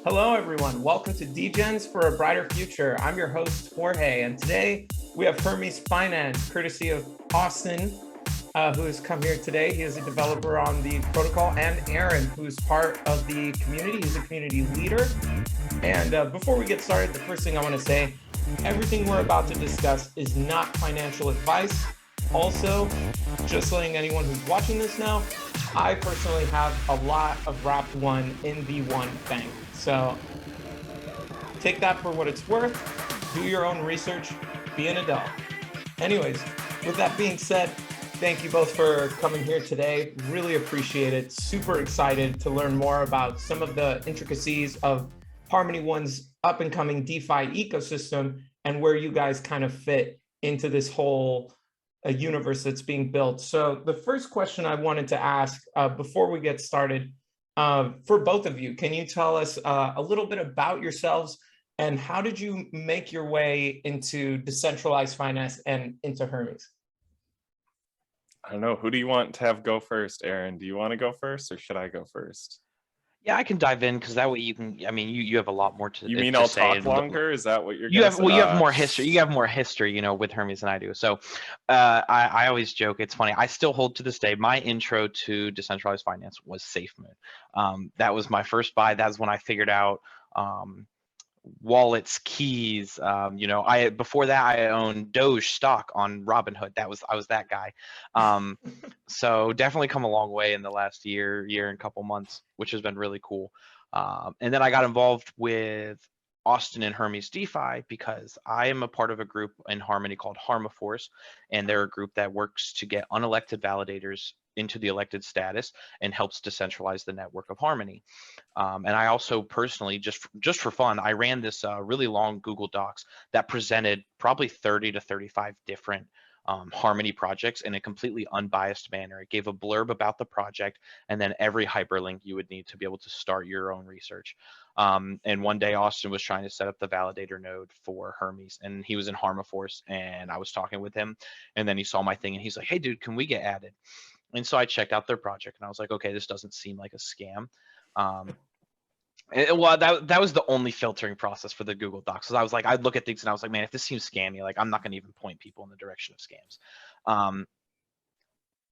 Hello, everyone. Welcome to Degens for a Brighter Future. I'm your host, Jorge, and today we have Hermes Finance, courtesy of Austin, who has come here today. He is a developer on the protocol, and Aaron, who's part of the community. He's a community leader. And before we get started, the first thing I want to say, everything we're about to discuss is not financial advice. Also, just letting anyone who's watching this know, I personally have a lot of Wrapped One in the One Bank. So take that for what it's worth. Do your own research. Be an adult. Anyways, with that being said, thank you both for coming here today. Really appreciate it. Super excited to learn more about some of the intricacies of Harmony One's up and coming DeFi ecosystem and where you guys kind of fit into this whole universe that's being built. So the first question I wanted to ask before we get started, for both of you, can you tell us a little bit about yourselves and how did you make your way into decentralized finance and into Hermes? I don't know. Who do you want to have go first, Aaron? Do you want to go first or should I go first? Yeah, I can dive in because that way you can. I mean, you have a lot more to. You mean to I'll say talk longer? Is that what you're? You have say? well, you have more history. You have more history, with Hermes than I do. So, I always joke. It's funny. I still hold to this day. My intro to decentralized finance was SafeMoon. That was my first buy. That's when I figured out. Wallets, keys. I before that I owned Doge stock on Robinhood. I was that guy. So definitely come a long way in the last year and couple months, which has been really cool. And then I got involved with Austin and Hermes DeFi because I am a part of a group in Harmony called Harmaforce, and they're a group that works to get unelected validators into the elected status and helps decentralize the network of Harmony. And I also personally, just for fun, I ran this really long Google Docs that presented probably 30 to 35 different Harmony projects in a completely unbiased manner. It gave a blurb about the project and then every hyperlink you would need to be able to start your own research. And one day Austin was trying to set up the validator node for Hermes, and he was in Harmaforce, and I was talking with him, and then he saw my thing and he's like, "Hey dude, can we get added?" And so I checked out their project and I was like, okay, this doesn't seem like a scam. Well, that was the only filtering process for the Google Docs. So I was like, I'd look at things and I was like, man, if this seems scammy, like I'm not going to even point people in the direction of scams.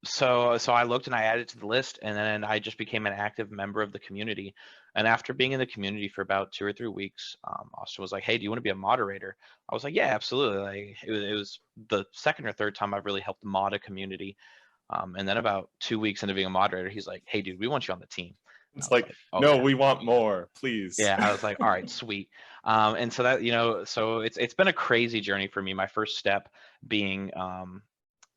So I looked and I added to the list, and then I just became an active member of the community. And after being in the community for about 2 or 3 weeks, Austin was like, "Hey, do you want to be a moderator?" I was like, "Yeah, absolutely." Like it was the second or third time I've really helped mod a community. And then about 2 weeks into being a moderator, he's like, "Hey, dude, we want you on the team." It's like, "Okay." no, we want more, please. Yeah, I was like, all right, sweet. And so that, so it's been a crazy journey for me. My first step being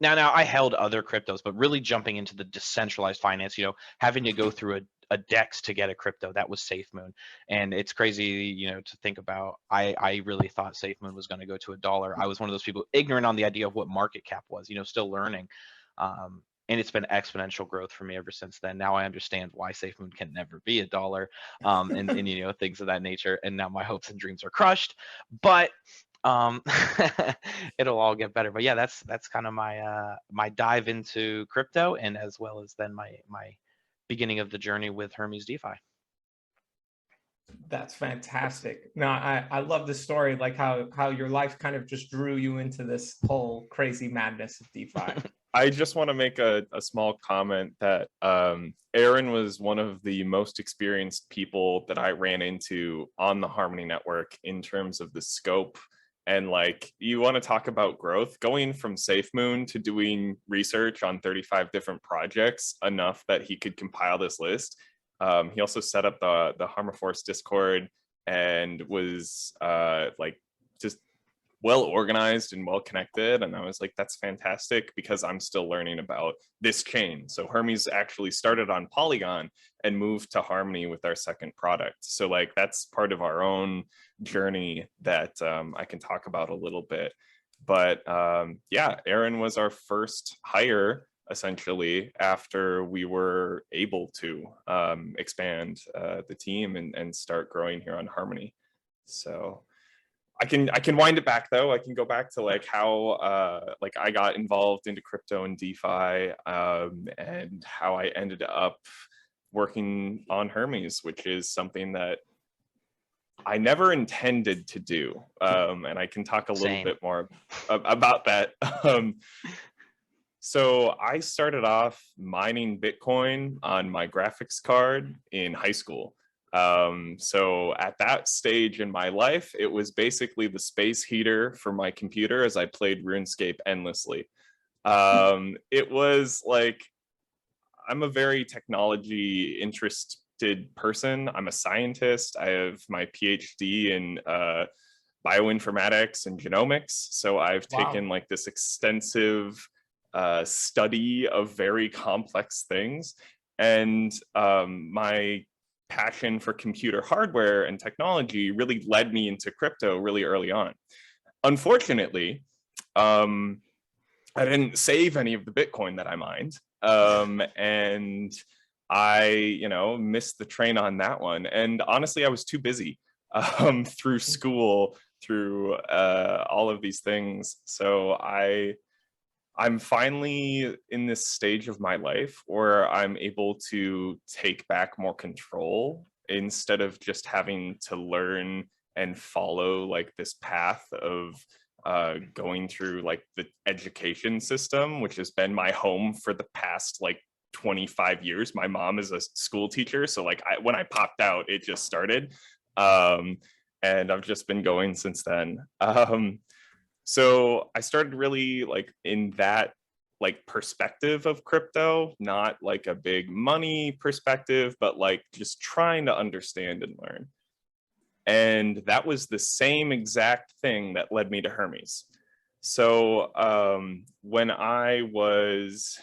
now I held other cryptos, but really jumping into the decentralized finance, having to go through a DEX to get a crypto, that was SafeMoon. And it's crazy, to think about. I really thought SafeMoon was going to go to $1. I was one of those people ignorant on the idea of what market cap was, still learning. And it's been exponential growth for me ever since then. Now I understand why SafeMoon can never be $1, and things of that nature. And now my hopes and dreams are crushed, but it'll all get better. But yeah, that's kind of my dive into crypto, and as well as then my beginning of the journey with Hermes DeFi. That's fantastic. No, I love the story, like how your life kind of just drew you into this whole crazy madness of DeFi. I just want to make a small comment that Aaron was one of the most experienced people that I ran into on the Harmony network in terms of the scope. And like, you want to talk about growth, going from SafeMoon to doing research on 35 different projects, enough that he could compile this list. He also set up the Harmaforce Discord and was like just well organized and well connected. And I was like, that's fantastic, because I'm still learning about this chain. So Hermes actually started on Polygon and moved to Harmony with our second product. So like, that's part of our own journey that I can talk about a little bit. But yeah, Aaron was our first hire, essentially, after we were able to expand the team and start growing here on Harmony. So I can wind it back though. I can go back to like how like I got involved into crypto and DeFi, and how I ended up working on Hermes, which is something that I never intended to do. And I can talk a little Same. bit more about that. So I started off mining Bitcoin on my graphics card in high school. So at that stage in my life, it was basically the space heater for my computer as I played RuneScape endlessly. It was like, I'm a very technology interested person. I'm a scientist. I have my PhD in bioinformatics and genomics. So I've taken like this extensive study of very complex things. And my passion for computer hardware and technology really led me into crypto really early on. Unfortunately, I didn't save any of the Bitcoin that I mined. And I, missed the train on that one. And honestly, I was too busy through school, through all of these things. So I'm finally in this stage of my life where I'm able to take back more control instead of just having to learn and follow like this path of going through like the education system, which has been my home for the past like 25 years. My mom is a school teacher, so like when I popped out, it just started, and I've just been going since then. So I started really like in that like perspective of crypto, not like a big money perspective, but like just trying to understand and learn. And that was the same exact thing that led me to Hermes. So when I was,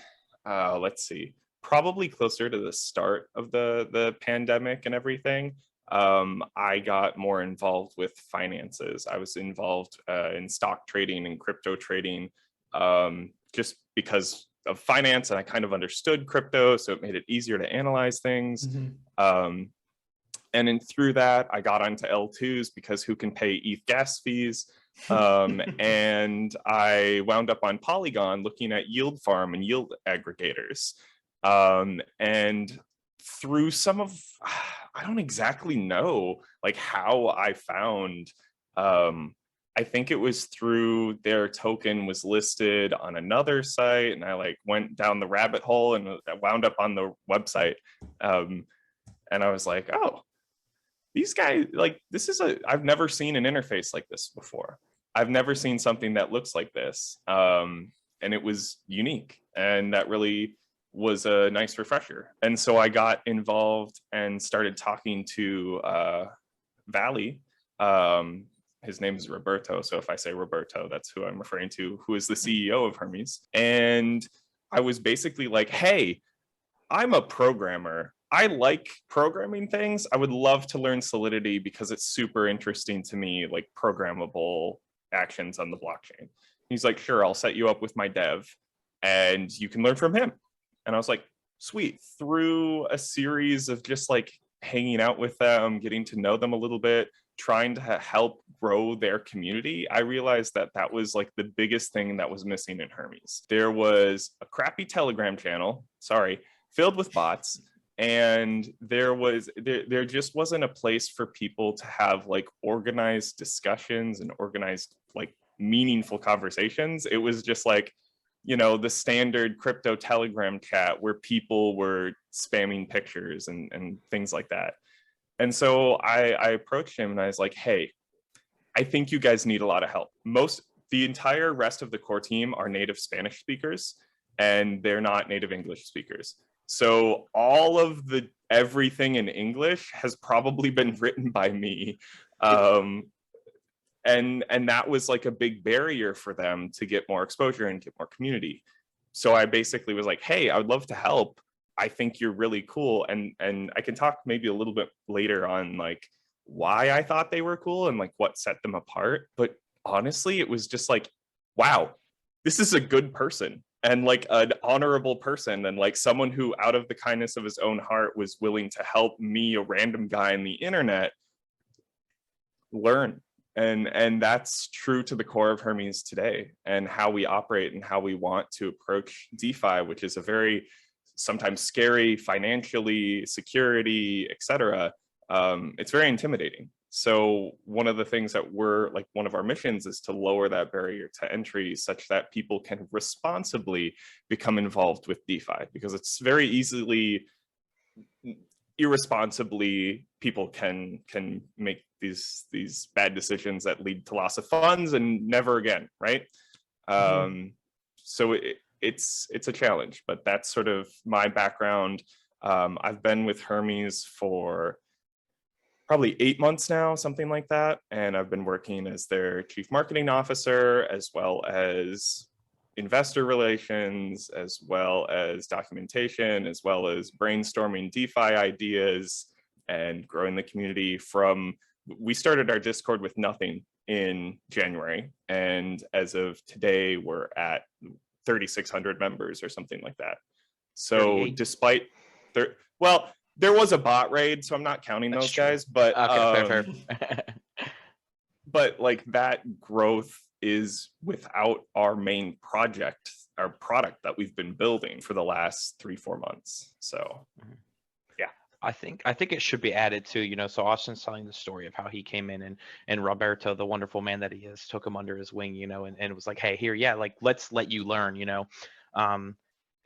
let's see, probably closer to the start of the pandemic and everything, I got more involved with finances. I was involved in stock trading and crypto trading, just because of finance, and I kind of understood crypto, so it made it easier to analyze things. And through that, I got onto L2s because who can pay ETH gas fees? And I wound up on Polygon looking at yield farm and yield aggregators. And through some of, I don't exactly know like how I found, I think it was through their token was listed on another site, and I like went down the rabbit hole and wound up on the website. And I was like, oh, these guys, like, this is I've never seen an interface like this before. I've never seen something that looks like this. And it was unique. And that really was a nice refresher. And so I got involved and started talking to Valley. His name is Roberto. So if I say Roberto, that's who I'm referring to, who is the CEO of Hermes. And I was basically like, hey, I'm a programmer. I like programming things. I would love to learn Solidity because it's super interesting to me, like programmable actions on the blockchain. He's like, sure, I'll set you up with my dev and you can learn from him. And I was like, sweet. Through a series of just like hanging out with them, getting to know them a little bit, trying to help grow their community, I realized that that was like the biggest thing that was missing in Hermes. There was a crappy Telegram channel, filled with bots. And there just wasn't a place for people to have like organized discussions and organized like meaningful conversations. It was just like, the standard crypto Telegram chat where people were spamming pictures and things like that. And so I approached him and I was like, hey, I think you guys need a lot of help. The entire rest of the core team are native Spanish speakers and they're not native English speakers. So all of everything in English has probably been written by me. And that was like a big barrier for them to get more exposure and get more community. So I basically was like, hey, I would love to help. I think you're really cool. And I can talk maybe a little bit later on like why I thought they were cool and like what set them apart. But honestly, it was just like, wow, this is a good person and like an honorable person and like someone who out of the kindness of his own heart was willing to help me, a random guy on the internet, learn. And that's true to the core of Hermes today and how we operate and how we want to approach DeFi, which is a very sometimes scary financially, security, etc. It's very intimidating. So one of the things that one of our missions is to lower that barrier to entry such that people can responsibly become involved with DeFi, because it's very easily, irresponsibly, people can make these bad decisions that lead to loss of funds and never again, right? So it's a challenge, but that's sort of my background. I've been with Hermes for probably 8 months now, something like that. And I've been working as their chief marketing officer, as well as investor relations, as well as documentation, as well as brainstorming DeFi ideas and growing the community from, we started our Discord with nothing in January. And as of today, we're at 3,600 members or something like that. So 38. despite there was a bot raid, so I'm not counting That's those true. guys, but Okay, fair. but like that growth is without our main project, our product that we've been building for the last 3-4 months. So I think it should be added to, so Austin's telling the story of how he came in and Roberto, the wonderful man that he is, took him under his wing, and was like, hey, here, yeah, like, let's let you learn,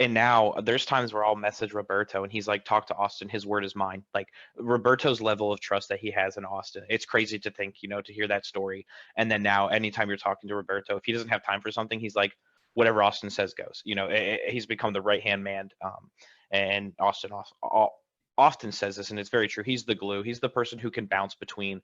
and now there's times where I'll message Roberto and he's like, talk to Austin, his word is mine. Like, Roberto's level of trust that he has in Austin, it's crazy to think, to hear that story. And then now anytime you're talking to Roberto, if he doesn't have time for something, he's like, whatever Austin says goes. He's become the right-hand man. And Austin often says this, and it's very true. He's the glue. He's the person who can bounce between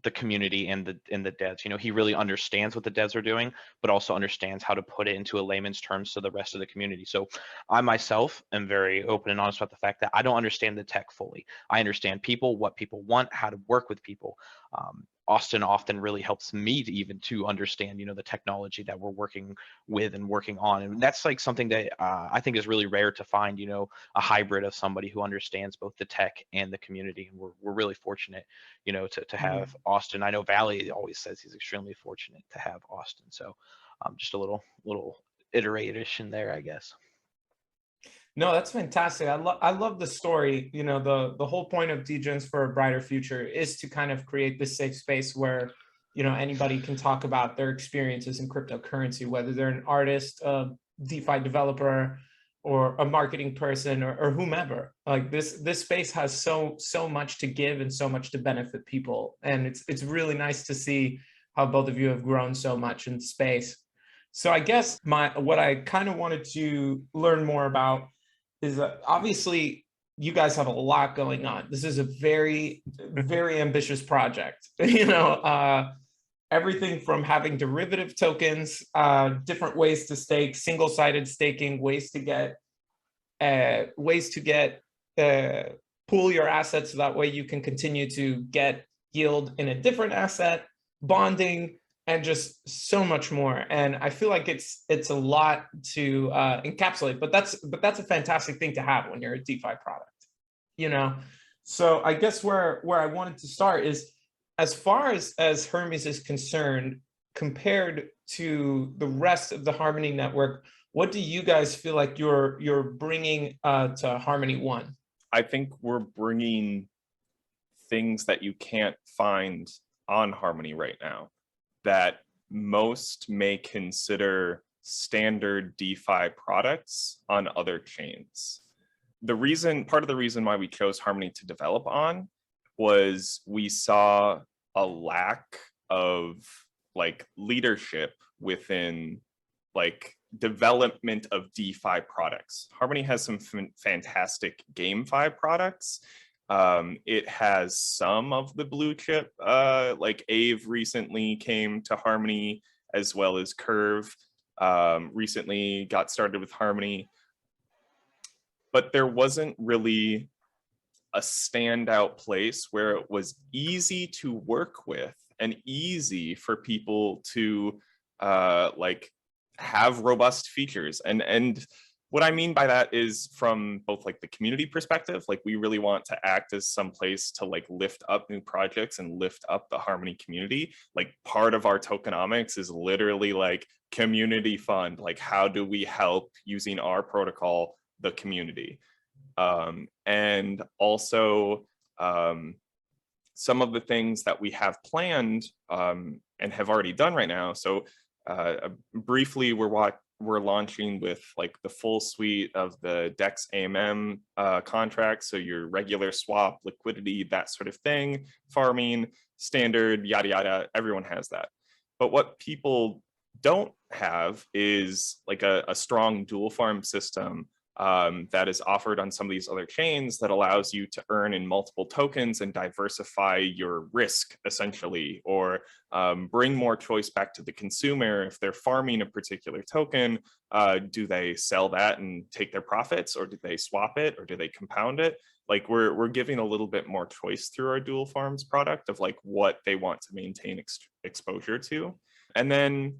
the community and the devs. He really understands what the devs are doing, but also understands how to put it into a layman's terms to the rest of the community. So I myself am very open and honest about the fact that I don't understand the tech fully. I understand people, what people want, how to work with people. Austin often really helps me to understand, the technology that we're working with and working on. And that's like something that I think is really rare to find, a hybrid of somebody who understands both the tech and the community. And we're really fortunate, to have Austin. I know Valley always says he's extremely fortunate to have Austin. So just a little iteration there, I guess. No, that's fantastic. I love the story. The whole point of Degens for a Brighter Future is to kind of create this safe space where, anybody can talk about their experiences in cryptocurrency, whether they're an artist, a DeFi developer, or a marketing person, or whomever. Like this space has so much to give and so much to benefit people. And it's really nice to see how both of you have grown so much in space. So I guess what I kind of wanted to learn more about is obviously you guys have a lot going on. This is a very, very ambitious project. Everything from having derivative tokens, different ways to stake, single-sided staking, ways to get pool your assets so that way you can continue to get yield in a different asset, bonding, and just so much more. And I feel like it's a lot to encapsulate, but that's a fantastic thing to have when you're a DeFi product, So I guess where I wanted to start is, as far as Hermes is concerned, compared to the rest of the Harmony network, what do you guys feel like you're bringing to Harmony One? I think we're bringing things that you can't find on Harmony right now, that most may consider standard DeFi products on other chains. Part of the reason why we chose Harmony to develop on was we saw a lack of like leadership within like development of DeFi products. Harmony has some fantastic GameFi products. It has some of the blue chip, like Aave recently came to Harmony, as well as Curve recently got started with Harmony. But there wasn't really a standout place where it was easy to work with and easy for people to like have robust features. And what I mean by that is from both like the community perspective, like we really want to act as some place to like lift up new projects and lift up the Harmony community. Like part of our tokenomics is literally like community fund. Like how do we help using our protocol, the community? And also some of the things that we have planned and have already done right now. So briefly, we're launching with like the full suite of the DEX AMM contracts. So your regular swap, liquidity, that sort of thing, farming, standard, yada, yada, everyone has that. But what people don't have is like a strong dual farm system that is offered on some of these other chains that allows you to earn in multiple tokens and diversify your risk essentially, or bring more choice back to the consumer. If they're farming a particular token, do they sell that and take their profits, or do they swap it, or do they compound it? Like we're giving a little bit more choice through our dual farms product of like what they want to maintain exposure to. And then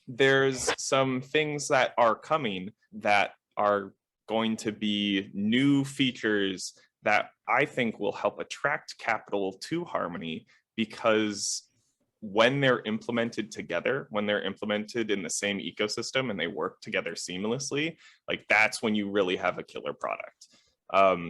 there's some things that are coming that are going to be new features that I think will help attract capital to Harmony, because when they're implemented together, when they're implemented in the same ecosystem and they work together seamlessly, like that's when you really have a killer product.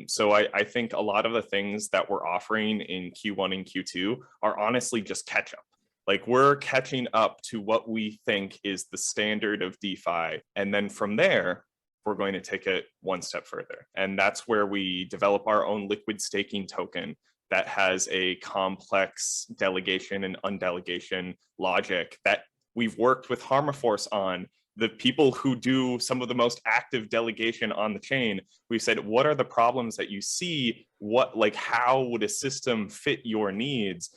So I think a lot of the things that we're offering in Q1 and Q2 are honestly just catch up. Like we're catching up to what we think is the standard of DeFi. And then from there, we're going to take it one step further. And that's where we develop our own liquid staking token that has a complex delegation and undelegation logic that we've worked with Harmaforce on. The people who do some of the most active delegation on the chain, we said, what are the problems that you see? How would a system fit your needs?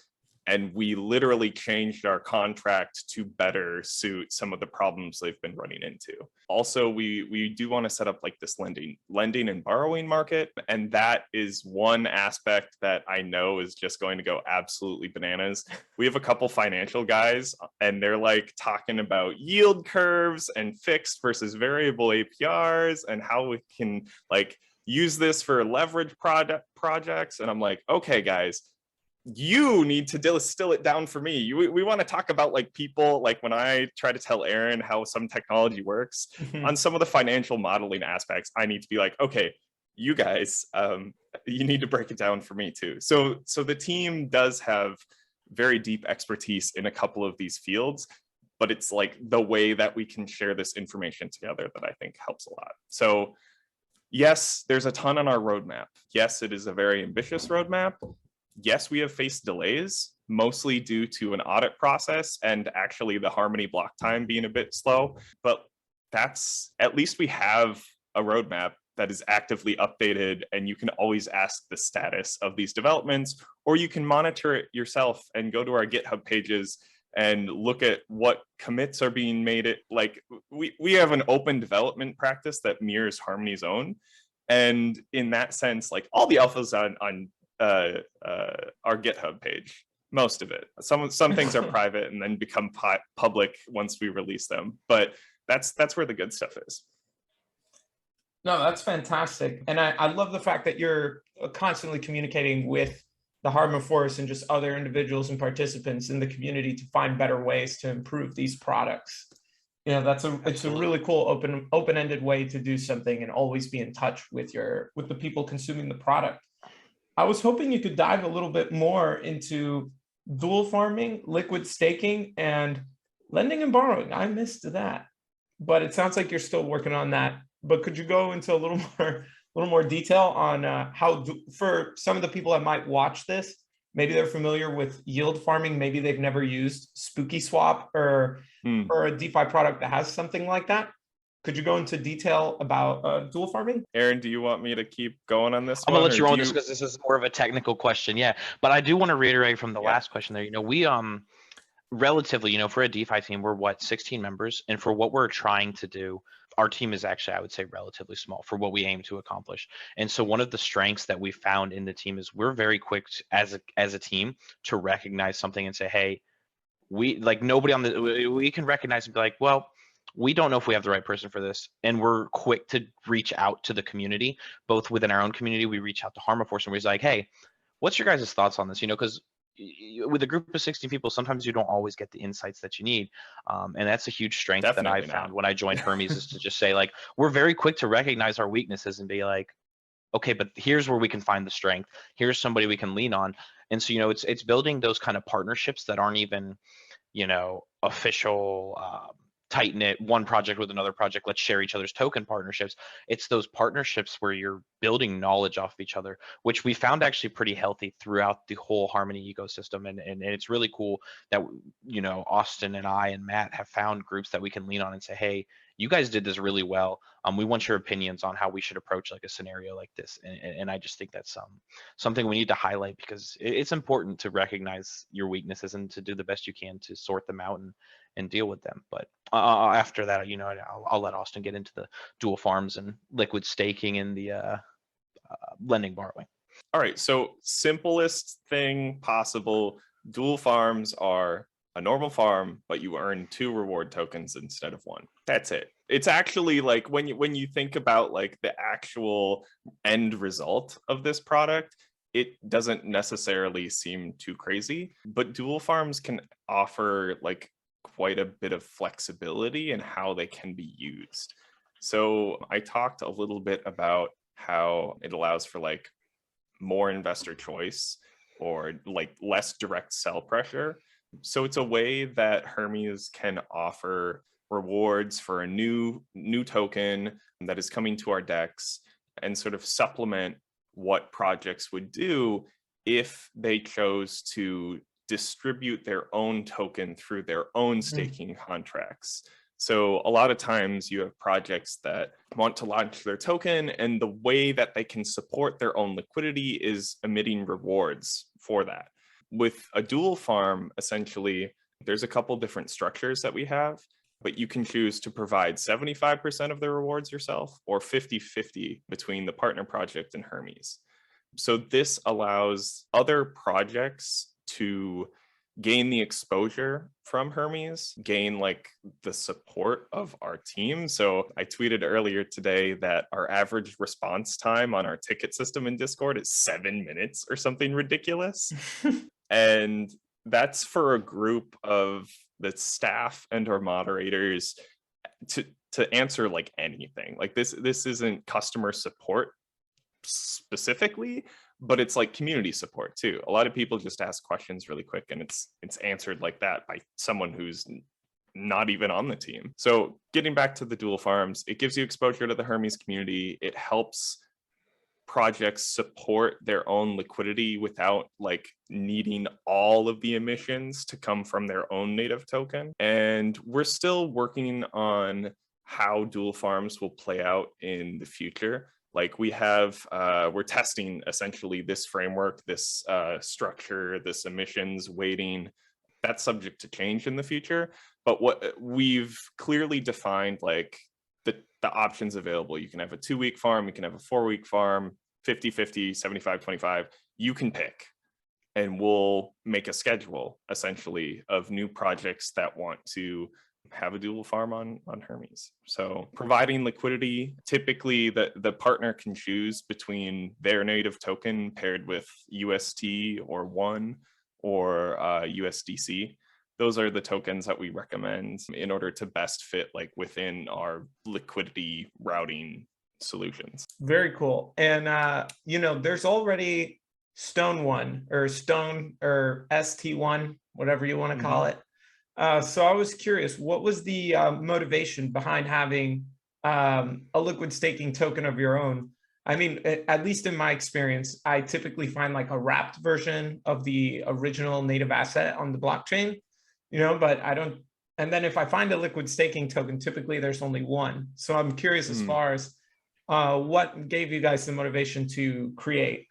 And we literally changed our contract to better suit some of the problems they've been running into. Also, we do want to set up like this lending and borrowing market. And that is one aspect that I know is just going to go absolutely bananas. We have a couple financial guys and they're like talking about yield curves and fixed versus variable APRs and how we can like use this for leverage projects. And I'm like, okay, guys, you need to distill it down for me. We want to talk about like people, like when I try to tell Aaron how some technology works on some of the financial modeling aspects, I need to be like, okay, you guys, you need to break it down for me too. So the team does have very deep expertise in a couple of these fields, but it's like the way that we can share this information together that I think helps a lot. So yes, there's a ton on our roadmap. Yes, it is a very ambitious roadmap. Yes, we have faced delays, mostly due to an audit process and actually the Harmony block time being a bit slow, but that's, at least we have a roadmap that is actively updated and you can always ask the status of these developments, or you can monitor it yourself and go to our GitHub pages and look at what commits are being made. Like we have an open development practice that mirrors Harmony's own. And in that sense, like all the alphas on our GitHub page, most of it. Some things are private and then become public once we release them, but that's where the good stuff is. No, that's fantastic. And I love the fact that you're constantly communicating with the Harmaforce and just other individuals and participants in the community to find better ways to improve these products. You know, it's a really cool open-ended way to do something and always be in touch with the people consuming the product. I was hoping you could dive a little bit more into dual farming, liquid staking, and lending and borrowing. I missed that, but it sounds like you're still working on that. But could you go into a little more detail on how, for some of the people that might watch this, maybe they're familiar with yield farming, maybe they've never used Spooky Swap or a DeFi product that has something like that. Could you go into detail about dual farming? Aaron, do you want me to keep going on this? I'm gonna let you on this because this is more of a technical question. Yeah, but I do want to reiterate from the last question there. You know, we relatively, you know, for a DeFi team, we're what, 16 members, and for what we're trying to do, our team is actually, I would say, relatively small for what we aim to accomplish. And so one of the strengths that we found in the team is we're very quick as a team to recognize something and say, hey, we can recognize and be like, well, we don't know if we have the right person for this. And we're quick to reach out to the community, both within our own community. We reach out to Harmaforce and we're like, hey, what's your guys' thoughts on this? You know, because with a group of 16 people, sometimes you don't always get the insights that you need. And that's a huge strength that I found when I joined Hermes is to just say, like, we're very quick to recognize our weaknesses and be like, okay, but here's where we can find the strength. Here's somebody we can lean on. And so, it's building those kind of partnerships that aren't even, official, tight knit one project with another project, let's share each other's token partnerships. It's those partnerships where you're building knowledge off of each other, which we found actually pretty healthy throughout the whole Harmony ecosystem. And it's really cool that, Austin and I and Matt have found groups that we can lean on and say, hey, you guys did this really well. We want your opinions on how we should approach like a scenario like this. And I just think that's something we need to highlight, because it's important to recognize your weaknesses and to do the best you can to sort them out and deal with them. But after that, I'll let Austin get into the dual farms and liquid staking and the lending borrowing. All right, so simplest thing possible, dual farms are a normal farm, but you earn 2 reward tokens instead of 1. That's it. It's actually like when you think about like the actual end result of this product, it doesn't necessarily seem too crazy, but dual farms can offer like quite a bit of flexibility in how they can be used. So I talked a little bit about how it allows for like more investor choice or like less direct sell pressure. So it's a way that Hermes can offer rewards for a new token that is coming to our DEX and sort of supplement what projects would do if they chose to distribute their own token through their own staking contracts. So a lot of times you have projects that want to launch their token, and the way that they can support their own liquidity is emitting rewards for that. With a dual farm, essentially, there's a couple different structures that we have, but you can choose to provide 75% of the rewards yourself or 50-50 between the partner project and Hermes. So this allows other projects to gain the exposure from Hermes, gain like the support of our team. So I tweeted earlier today that our average response time on our ticket system in Discord is 7 minutes or something ridiculous. And that's for a group of the staff and our moderators to answer like anything. Like this isn't customer support specifically, but it's like community support too. A lot of people just ask questions really quick and it's answered like that by someone who's not even on the team. So getting back to the dual farms, it gives you exposure to the Hermes community. It helps projects support their own liquidity without like needing all of the emissions to come from their own native token. And we're still working on how dual farms will play out in the future. Like we have, we're testing essentially this framework, this structure, this emissions weighting. That's subject to change in the future. But what we've clearly defined, like the options available. You can have a 2-week farm, you can have a 4-week farm, 50-50, 75-25. You can pick, and we'll make a schedule essentially of new projects that want to have a dual farm on Hermes. So providing liquidity, typically the partner can choose between their native token paired with UST or ONE or USDC. Those are the tokens that we recommend in order to best fit like within our liquidity routing solutions. Very cool. And there's already Stone One or ST1, whatever you want to call it. So I was curious, what was the motivation behind having a liquid staking token of your own? I mean, at least in my experience, I typically find like a wrapped version of the original native asset on the blockchain, but I don't. And then if I find a liquid staking token, typically there's only one. So I'm curious as far as what gave you guys the motivation to create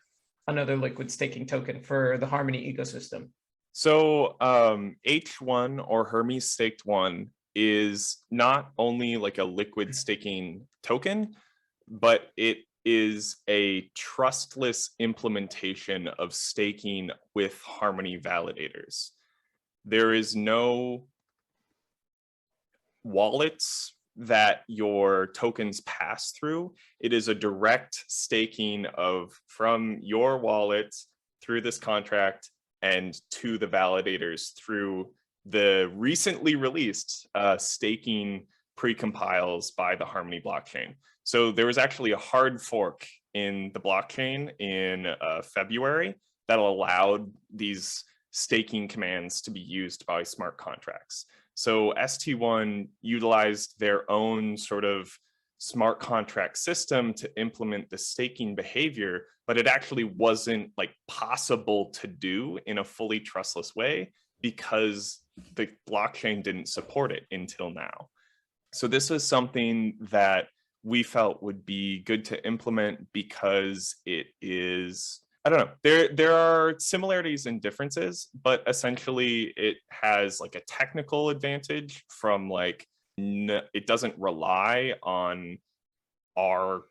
another liquid staking token for the Harmony ecosystem? So H1 or Hermes Staked 1 is not only like a liquid staking token, but it is a trustless implementation of staking with Harmony validators. There is no wallets that your tokens pass through. It is a direct staking from your wallet through this contract and to the validators through the recently released staking precompiles by the Harmony blockchain. So there was actually a hard fork in the blockchain in February that allowed these staking commands to be used by smart contracts. So ST1 utilized their own sort of smart contract system to implement the staking behavior, but it actually wasn't like possible to do in a fully trustless way because the blockchain didn't support it until now. So this was something that we felt would be good to implement because it is, I don't know, there are similarities and differences, but essentially it has like a technical advantage from like, it doesn't rely on our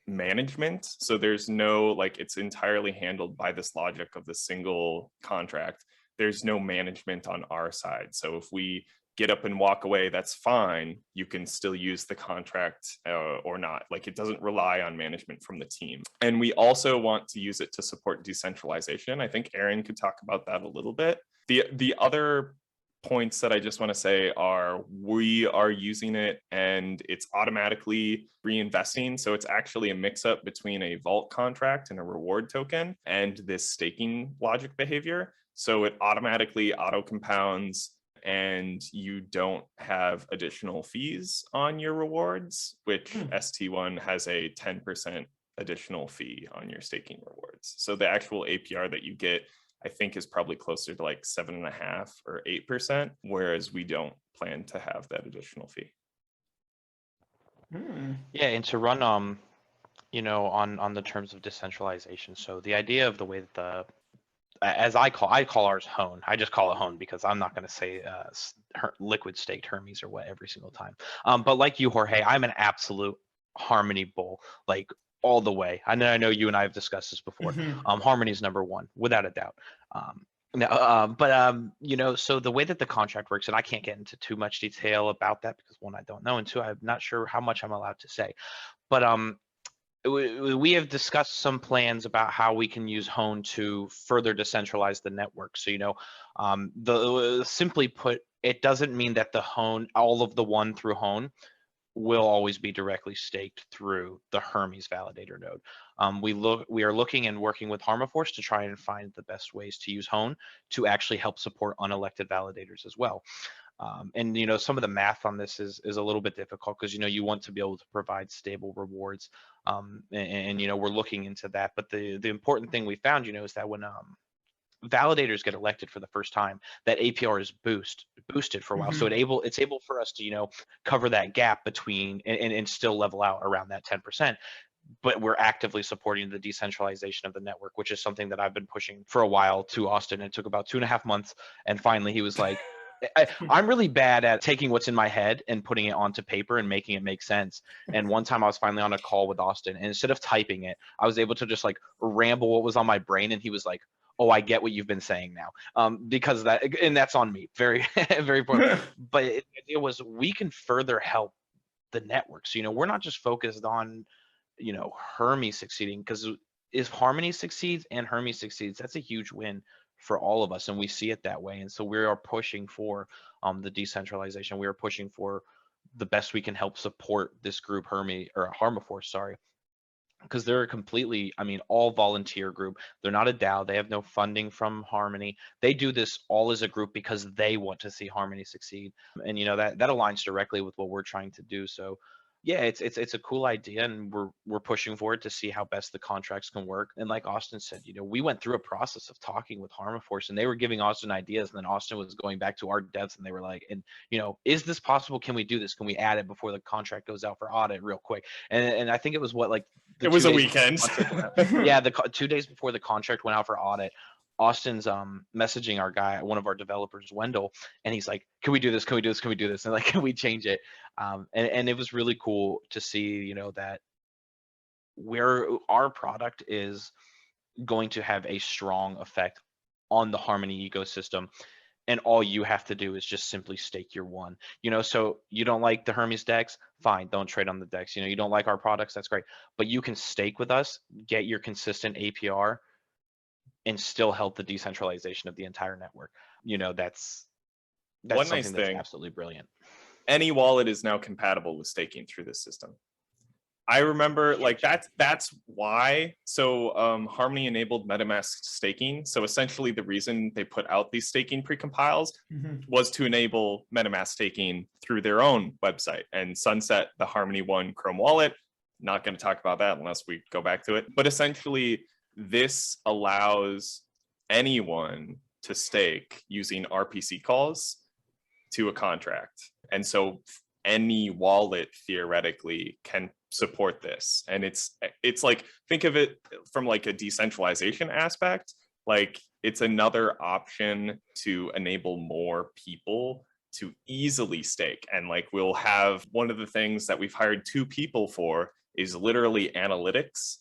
management. So there's no, like, it's entirely handled by this logic of the single contract. There's no management on our side. So if we get up and walk away, that's fine. You can still use the contract or not. Like, it doesn't rely on management from the team. And we also want to use it to support decentralization. I think Aaron could talk about that a little bit. The other points that I just want to say are we are using it and it's automatically reinvesting. So it's actually a mix up between a vault contract and a reward token and this staking logic behavior. So it automatically auto compounds and you don't have additional fees on your rewards, which ST1 has a 10% additional fee on your staking rewards. So the actual APR that you get, I think, is probably closer to like 7.5 or 8%, whereas we don't plan to have that additional fee. Yeah, and to run on the terms of decentralization. So the idea of the way that the as I call ours Hone. I just call it Hone because I'm not going to say liquid staked Hermes or what every single time. But like you, Jorge, I'm an absolute Harmony bull, like all the way. I know you and I have discussed this before. Harmony is number one, without a doubt. So the way that the contract works, and I can't get into too much detail about that because one, I don't know, and two, I'm not sure how much I'm allowed to say. But we have discussed some plans about how we can use Hone to further decentralize the network. So, simply put, it doesn't mean that the Hone, all of the one through Hone, will always be directly staked through the Hermes validator node. We are looking and working with Harmaforce to try and find the best ways to use Hone to actually help support unelected validators as well. And some of the math on this is a little bit difficult because you want to be able to provide stable rewards, and we're looking into that. But the important thing we found is that when validators get elected for the first time, that APR is boosted for a while. So it's able for us to cover that gap between and still level out around that 10%. But we're actively supporting the decentralization of the network, which is something that I've been pushing for a while to Austin. It took about 2.5 months, and finally he was like, I'm really bad at taking what's in my head and putting it onto paper and making it make sense. And one time I was finally on a call with Austin, and instead of typing it, I was able to just like ramble what was on my brain, and he was like, "Oh, I get what you've been saying now," because that's on me, very, very important. But the idea was we can further help the network. So we're not just focused on Hermes succeeding, because if Harmony succeeds and Hermes succeeds, that's a huge win for all of us, and we see it that way. And so we are pushing for the decentralization. We are pushing for the best we can help support this group, Harmaforce, sorry, because they're a completely, all volunteer group. They're not a DAO. They have no funding from Harmony. They do this all as a group because they want to see Harmony succeed, and that aligns directly with what we're trying to do. So yeah, it's a cool idea, and we're pushing for it to see how best the contracts can work. And like Austin said, we went through a process of talking with Harmaforce, and they were giving Austin ideas, and then Austin was going back to our devs, and they were like, and is this possible? Can we do this? Can we add it before the contract goes out for audit real quick? And I think it was it was a weekend. Yeah, the 2 days before the contract went out for audit, Austin's messaging our guy, one of our developers, Wendell, and he's like, "Can we do this? Can we do this? Can we do this?" And like, "Can we change it?" And it was really cool to see, that where our product is going to have a strong effect on the Harmony ecosystem, and all you have to do is just simply stake your one. So you don't like the Hermes DEX, fine, don't trade on the DEX. You don't like our products, that's great, but you can stake with us, get your consistent APR, and still help the decentralization of the entire network. That's one something nice that's thing. Absolutely brilliant. Any wallet is now compatible with staking through this system. I remember like that's why. So Harmony enabled MetaMask staking. So essentially the reason they put out these staking precompiles was to enable MetaMask staking through their own website and sunset the Harmony One Chrome wallet. Not going to talk about that unless we go back to it. But essentially, this allows anyone to stake using RPC calls to a contract. And so any wallet theoretically can support this. And it's like, think of it from like a decentralization aspect. Like it's another option to enable more people to easily stake. And like we'll have one of the things that we've hired 2 people for is literally analytics.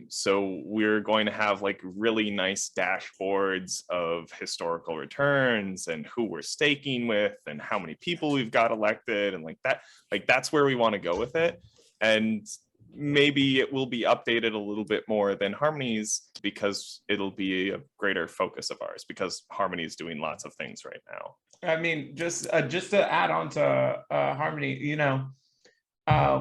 So we're going to have like really nice dashboards of historical returns and who we're staking with and how many people we've got elected and like that. Like that's where we want to go with it. And maybe it will be updated a little bit more than Harmony's because it'll be a greater focus of ours because Harmony is doing lots of things right now. I mean, just to add on to Harmony, you know,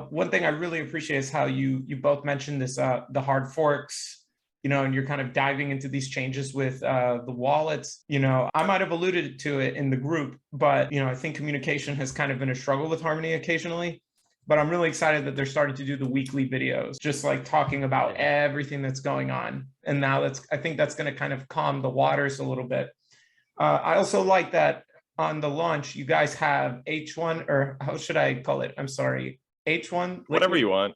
one thing I really appreciate is how you both mentioned this, the hard forks, you know, and you're kind of diving into these changes with the wallets. You know, I might have alluded to it in the group, but, you know, I think communication has kind of been a struggle with Harmony occasionally. But I'm really excited that they're starting to do the weekly videos, just like talking about everything that's going on. And now I think that's going to kind of calm the waters a little bit. I also like that on the launch, you guys have H1, or how should I call it? I'm sorry. H1, whatever you want.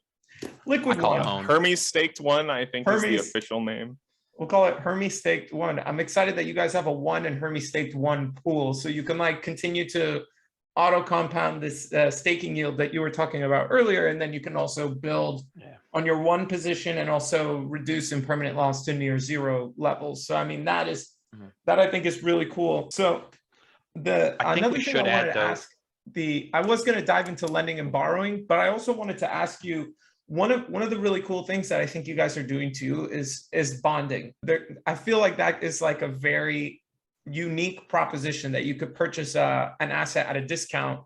Liquid One. Hermes Staked One, I think is the official name. We'll call it Hermes Staked One. I'm excited that you guys have a 1 and Hermes Staked One pool, so you can like continue to auto compound this staking yield that you were talking about earlier, and then you can also build on your 1 position and also reduce impermanent loss to near 0 levels. So I mean that I think is really cool. So another thing I wanted to ask. I was going to dive into lending and borrowing, but I also wanted to ask you one of the really cool things that I think you guys are doing too is bonding. I feel like that is like a very unique proposition that you could purchase an asset at a discount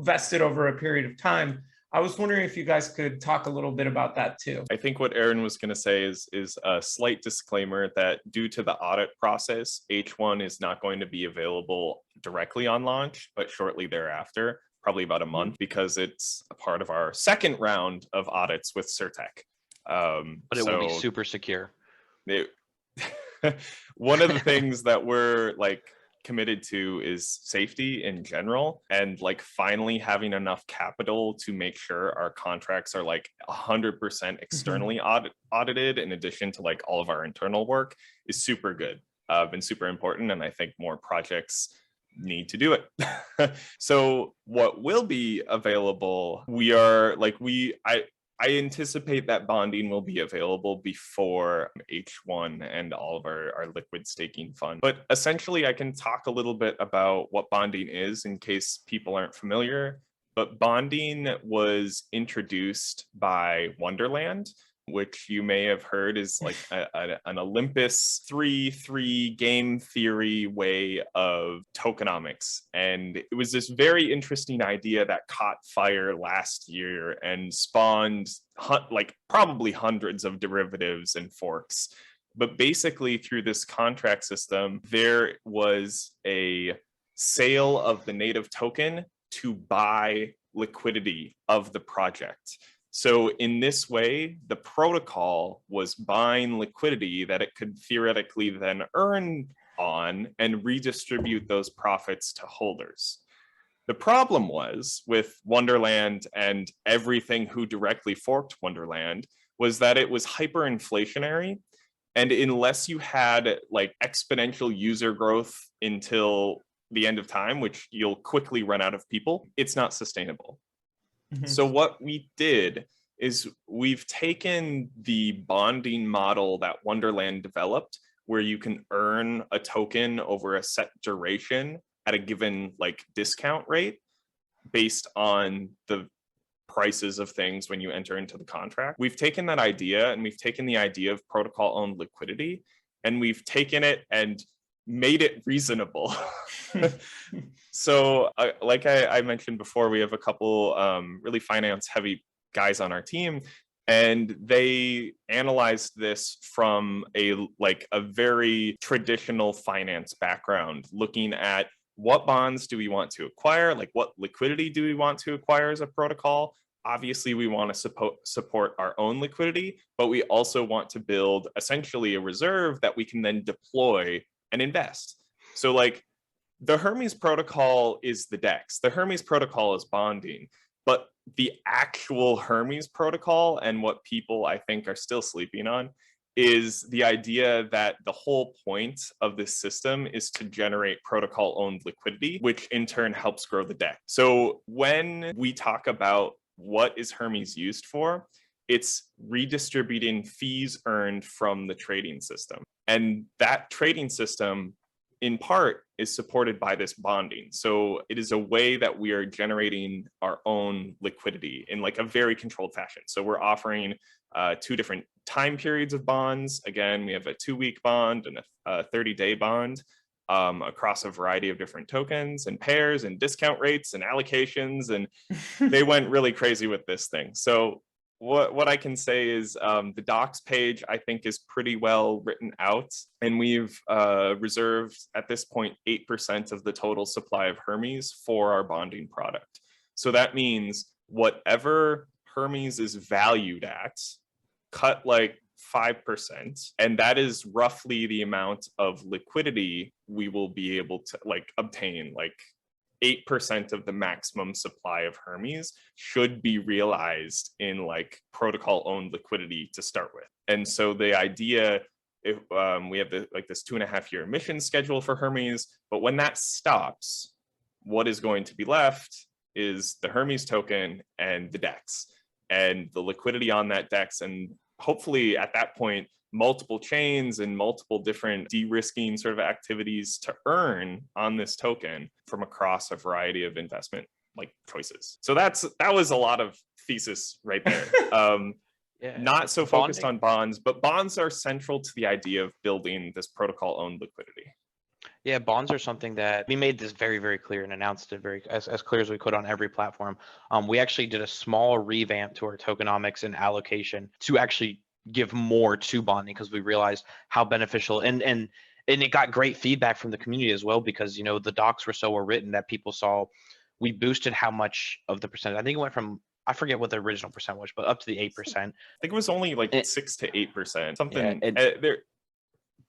vested over a period of time. I was wondering if you guys could talk a little bit about that too. I think what Aaron was going to say is a slight disclaimer that due to the audit process, H1 is not going to be available directly on launch, but shortly thereafter, probably about a month, because it's a part of our second round of audits with Certec. But it will be super secure. One of the things that we're like committed to is safety in general, and like finally having enough capital to make sure our contracts are like 100% externally audited in addition to like all of our internal work is super good and super important, and I think more projects need to do it. So what will be available, I anticipate that bonding will be available before H1 and all of our liquid staking fund. But essentially, I can talk a little bit about what bonding is in case people aren't familiar. But bonding was introduced by Wonderland, which you may have heard is like an Olympus 3-3 game theory way of tokenomics. And it was this very interesting idea that caught fire last year and spawned like probably hundreds of derivatives and forks. But basically through this contract system, there was a sale of the native token to buy liquidity of the project. So in this way, the protocol was buying liquidity that it could theoretically then earn on and redistribute those profits to holders. The problem was with Wonderland and everything who directly forked Wonderland was that it was hyperinflationary. And unless you had like exponential user growth until the end of time, which you'll quickly run out of people, it's not sustainable. So what we did is we've taken the bonding model that Wonderland developed, where you can earn a token over a set duration at a given like discount rate based on the prices of things when you enter into the contract. We've taken that idea and we've taken the idea of protocol owned liquidity and we've taken it and made it reasonable. So like I mentioned before, we have a couple really finance heavy guys on our team, and they analyzed this from a very traditional finance background, looking at what bonds do we want to acquire, like what liquidity do we want to acquire as a protocol. Obviously, we want to support our own liquidity, but we also want to build essentially a reserve that we can then deploy and invest. So like the Hermes protocol is the DEX. The Hermes protocol is bonding, but the actual Hermes protocol, and what people I think are still sleeping on, is the idea that the whole point of this system is to generate protocol-owned liquidity, which in turn helps grow the DEX. So when we talk about what is Hermes used for, it's redistributing fees earned from the trading system. And that trading system, in part, is supported by this bonding. So it is a way that we are generating our own liquidity in like a very controlled fashion. So we're offering 2 different time periods of bonds. Again, we have a 2-week bond and a 30-day bond across a variety of different tokens and pairs and discount rates and allocations. And they went really crazy with this thing. So what I can say is the docs page, I think, is pretty well written out, and we've reserved at this point 8% of the total supply of Hermes for our bonding product. So that means whatever Hermes is valued at, cut like 5%, and that is roughly the amount of liquidity we will be able to like obtain. Like 8% of the maximum supply of Hermes should be realized in like protocol owned liquidity to start with. And so the idea, if we have this 2.5-year mission schedule for Hermes, but when that stops, what is going to be left is the Hermes token and the DEX, and the liquidity on that DEX, and hopefully at that point multiple chains and multiple different de-risking sort of activities to earn on this token from across a variety of investment like choices. So that was a lot of thesis right there. Yeah, not so focused on bonds, but bonds are central to the idea of building this protocol owned liquidity. Yeah, bonds are something that we made this very, very clear and announced it very as clear as we could on every platform. We actually did a small revamp to our tokenomics and allocation to actually give more to bonding, because we realized how beneficial, and it got great feedback from the community as well, because you know the docs were so well written that people saw we boosted how much of the percentage. I think it went from, I forget what the original percent was, but up to the 8%. I think it was only like 6 to 8%, something. Yeah, there.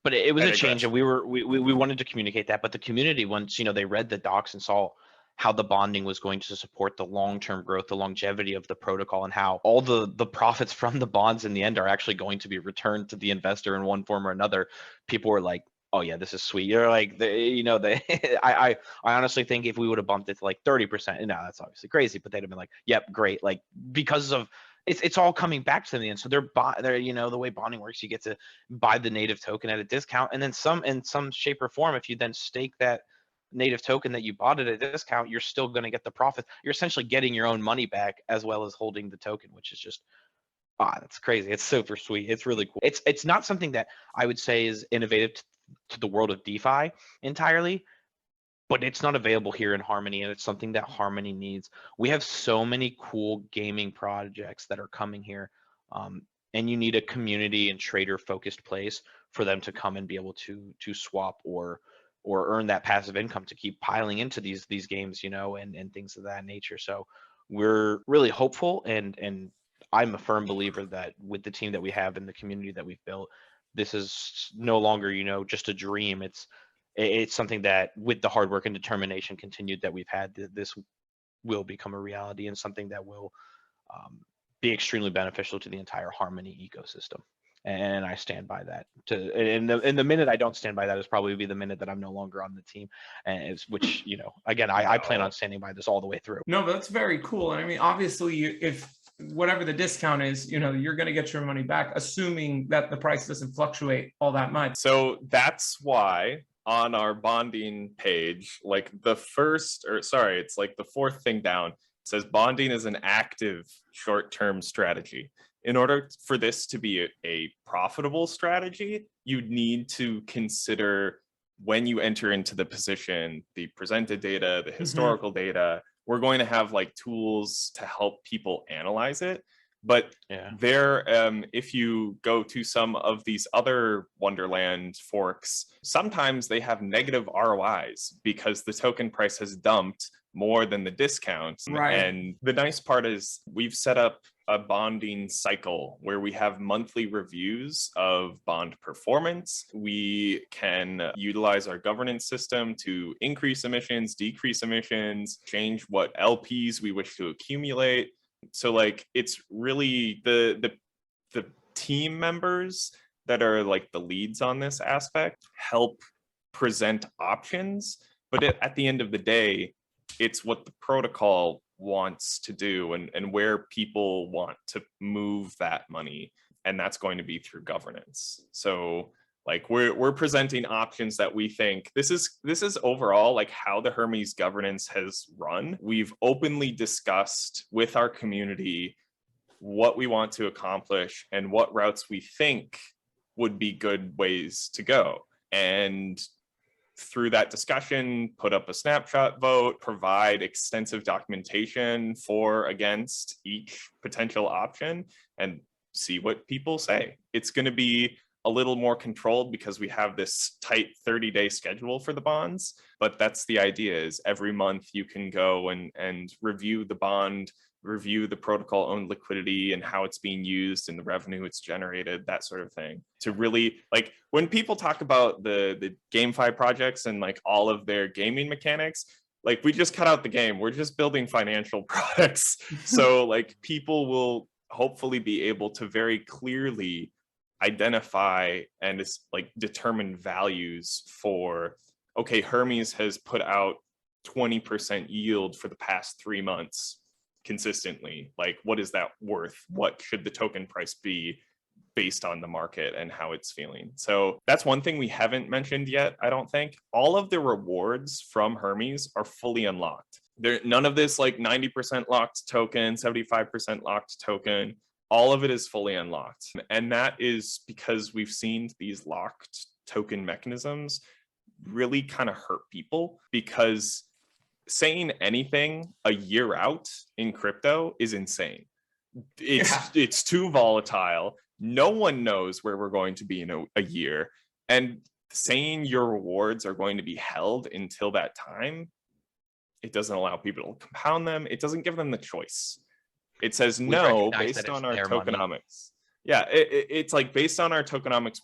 But it was a change, and we wanted to communicate that. But the community, once they read the docs and saw how the bonding was going to support the long-term growth, the longevity of the protocol, and how all the profits from the bonds in the end are actually going to be returned to the investor in one form or another, people were like, oh yeah, this is sweet. You're like, I honestly think if we would have bumped it to like 30%, and now that's obviously crazy, but they'd have been like, yep, great. Like, because of it's all coming back to them. And so they're the way bonding works, you get to buy the native token at a discount, and then in some shape or form, if you then stake that native token that you bought at a discount, you're still going to get the profit. You're essentially getting your own money back as well as holding the token, which is just that's crazy. It's super sweet. It's really cool. It's not something that I would say is innovative to the world of DeFi entirely, but it's not available here in Harmony, and it's something that Harmony needs. We have so many cool gaming projects that are coming here, and you need a community and trader focused place for them to come and be able to swap or earn that passive income to keep piling into these games, and things of that nature. So we're really hopeful, and I'm a firm believer that with the team that we have and the community that we've built, this is no longer, just a dream. It's something that with the hard work and determination continued that we've had, this will become a reality, and something that will be extremely beneficial to the entire Harmony ecosystem. And I stand by that. And the minute I don't stand by that is probably be the minute that I'm no longer on the team, and which again, I plan on standing by this all the way through. No, but that's very cool. And I mean, obviously, if whatever the discount is, you're going to get your money back, assuming that the price doesn't fluctuate all that much. So that's why on our bonding page, like it's like the 4th thing down, it says bonding is an active short-term strategy. In order for this to be a profitable strategy, you need to consider, when you enter into the position, the presented data, the historical data. We're going to have like tools to help people analyze it. But Yeah. there, if you go to some of these other Wonderland forks, sometimes they have negative ROIs because the token price has dumped more than the discount. Right. And the nice part is we've set up a bonding cycle where we have monthly reviews of bond performance. We can utilize our governance system to increase emissions, decrease emissions, change what LPs we wish to accumulate. So like it's really the team members that are like the leads on this aspect help present options, but at the end of the day, it's what the protocol wants to do and where people want to move that money, and that's going to be through governance. So like we're presenting options that we think this is overall like how the Hermes governance has run. We've openly discussed with our community what we want to accomplish and what routes we think would be good ways to go. And through that discussion, put up a snapshot vote, provide extensive documentation for against each potential option, and see what people say. It's going to be a little more controlled because we have this tight 30-day schedule for the bonds, but that's the idea, is every month you can go and review the bond, review the protocol owned liquidity and how it's being used and the revenue it's generated, that sort of thing. To really, like, when people talk about the GameFi projects and like all of their gaming mechanics, like we just cut out the game. We're just building financial products. So like people will hopefully be able to very clearly identify and like determine values for, okay, Hermes has put out 20% yield for the past 3 months consistently. Like, what is that worth? What should the token price be based on the market and how it's feeling? So that's one thing we haven't mentioned yet, I don't think. All of the rewards from Hermes are fully unlocked. There, none of this like 90% locked token, 75% locked token. All of it is fully unlocked. And that is because we've seen these locked token mechanisms really kind of hurt people, because saying anything a year out in crypto is insane. It's too volatile. No one knows where we're going to be in a year. And saying your rewards are going to be held until that time, it doesn't allow people to compound them. It doesn't give them the choice. It says no based on our tokenomics. Yeah, it's like based on our tokenomics,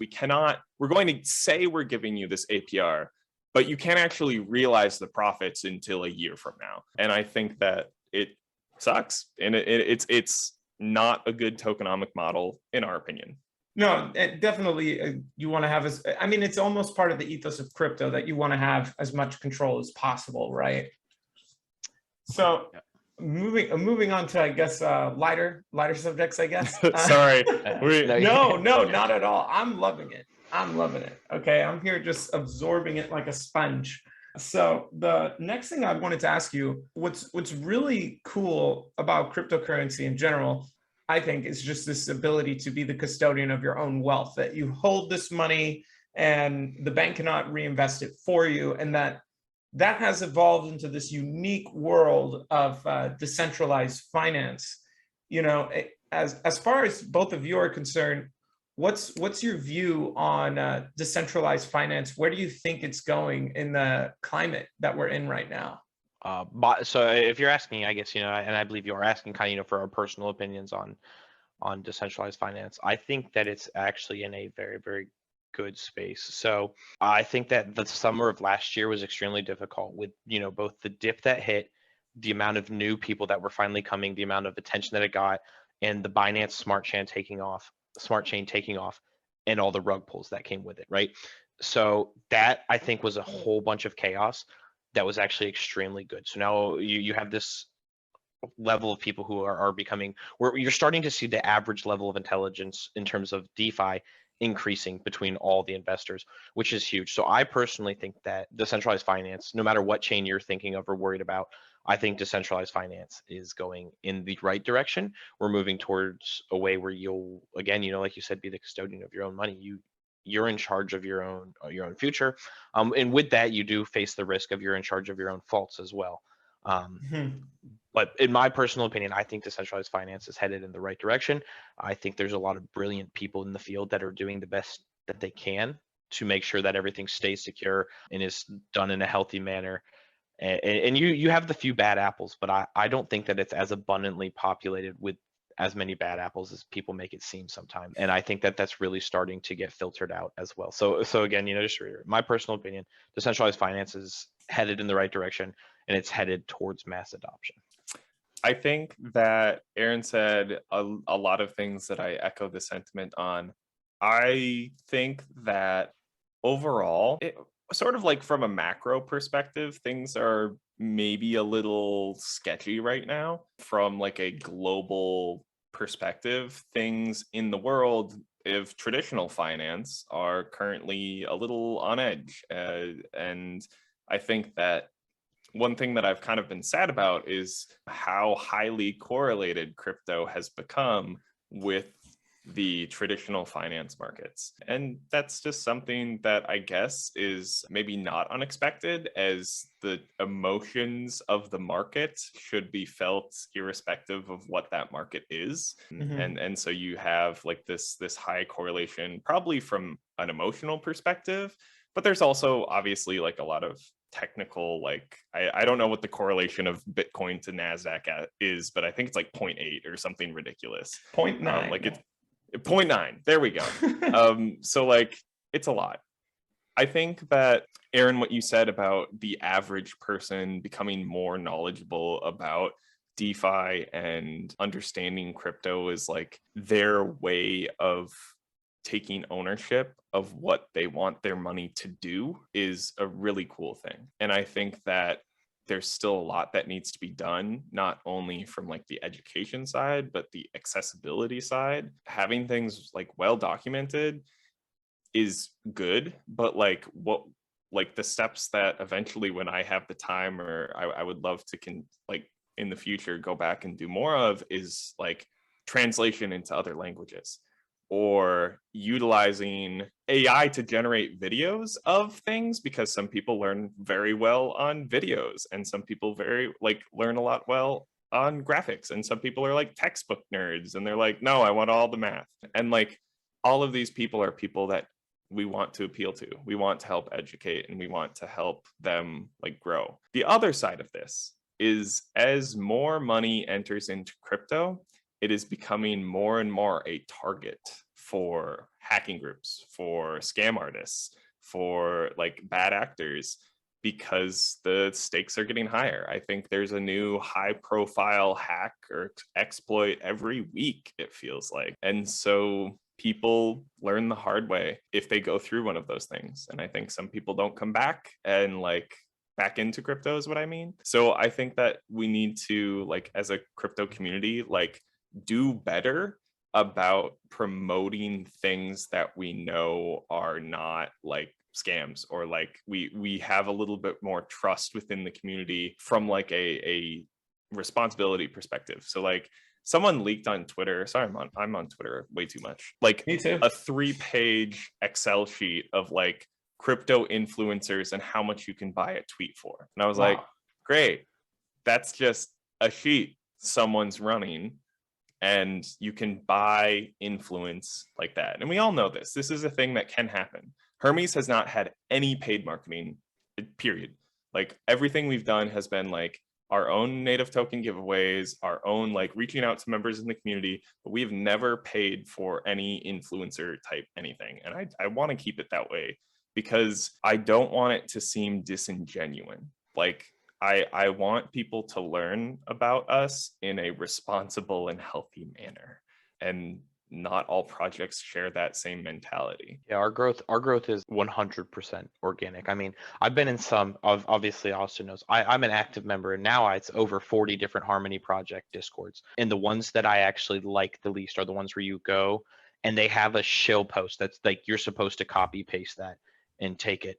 we're going to say we're giving you this APR, but you can't actually realize the profits until a year from now. And I think that it sucks, and it's not a good tokenomic model in our opinion. No, definitely you want to have it's almost part of the ethos of crypto that you want to have as much control as possible, right? So moving on to, I guess, lighter subjects, I guess. Sorry. No, not at all. I'm loving it. Okay, I'm here just absorbing it like a sponge. So the next thing I wanted to ask you, what's really cool about cryptocurrency in general, I think, is just this ability to be the custodian of your own wealth, that you hold this money and the bank cannot reinvest it for you, and that has evolved into this unique world of decentralized finance. You know, as far as both of you are concerned, what's your view on decentralized finance? Where do you think it's going in the climate that we're in right now? So if you're asking, I guess, and I believe you're asking kind of, for our personal opinions on decentralized finance, I think that it's actually in a very, very good space. So I think that the summer of last year was extremely difficult with, both the dip that hit, the amount of new people that were finally coming, the amount of attention that it got, and the Binance Smart Chain taking off, and all the rug pulls that came with it, right? So that, I think, was a whole bunch of chaos that was actually extremely good. So now you have this level of people who are becoming, where you're starting to see the average level of intelligence in terms of DeFi increasing between all the investors, which is huge. So I personally think that decentralized finance, no matter what chain you're thinking of or worried about, I think decentralized finance is going in the right direction. We're moving towards a way where you'll, again, like you said, be the custodian of your own money. You're in charge of your own future, and with that, you do face the risk of you're in charge of your own faults as well. But in my personal opinion, I think decentralized finance is headed in the right direction. I think there's a lot of brilliant people in the field that are doing the best that they can to make sure that everything stays secure and is done in a healthy manner. And you have the few bad apples, but I don't think that it's as abundantly populated with as many bad apples as people make it seem sometimes. And I think that that's really starting to get filtered out as well. So again, just to reiterate, my personal opinion, decentralized finance is headed in the right direction, and it's headed towards mass adoption. I think that Aaron said a lot of things that I echo the sentiment on. I think that overall, sort of like from a macro perspective, things are maybe a little sketchy right now. From like a global perspective, things in the world of traditional finance are currently a little on edge. And I think that one thing that I've kind of been sad about is how highly correlated crypto has become with the traditional finance markets. And that's just something that I guess is maybe not unexpected, as the emotions of the market should be felt irrespective of what that market is. Mhm. And so you have like this high correlation, probably from an emotional perspective, but there's also obviously like a lot of technical, like I don't know what the correlation of Bitcoin to NASDAQ is, but I think it's like 0.8 or something ridiculous. 0.9. Like it's 0.9. There we go. So like it's a lot. I think that, Aaron, what you said about the average person becoming more knowledgeable about DeFi and understanding crypto is like their way of taking ownership of what they want their money to do is a really cool thing. And I think that there's still a lot that needs to be done, not only from like the education side, but the accessibility side. Having things like well documented is good, but like the steps that eventually, when I have the time, or I would love to like in the future go back and do more of, is like translation into other languages, or utilizing AI to generate videos of things, because some people learn very well on videos, and some people learn a lot well on graphics, and some people are like textbook nerds and they're like, no, I want all the math. And like all of these people are people that we want to appeal to. We want to help educate, and we want to help them like grow. The other side of this is, as more money enters into crypto, it is becoming more and more a target for hacking groups, for scam artists, for like bad actors, because the stakes are getting higher. I think there's a new high profile hack or exploit every week, it feels like. And so people learn the hard way if they go through one of those things. And I think some people don't come back and like back into crypto is what I mean. So I think that we need to, like, as a crypto community, like do better about promoting things that we know are not like scams, or like we have a little bit more trust within the community from like a responsibility perspective. So like someone leaked on Twitter. Sorry, I'm on Twitter way too much. Like Me too. a 3-page Excel sheet of like crypto influencers and how much you can buy a tweet for. And I was like, great. That's just a sheet someone's running, and you can buy influence like that. And we all know this. This is a thing that can happen. Hermes has not had any paid marketing, period. Like everything we've done has been like our own native token giveaways, our own like reaching out to members in the community, but we've never paid for any influencer type anything. And I want to keep it that way, because I don't want it to seem disingenuous. Like I want people to learn about us in a responsible and healthy manner. And not all projects share that same mentality. Yeah, our growth is 100% organic. I mean, I've been in some of, obviously Austin knows, I'm an active member, and now it's over 40 different Harmony project discords. And the ones that I actually like the least are the ones where you go and they have a shill post that's like you're supposed to copy paste that and take it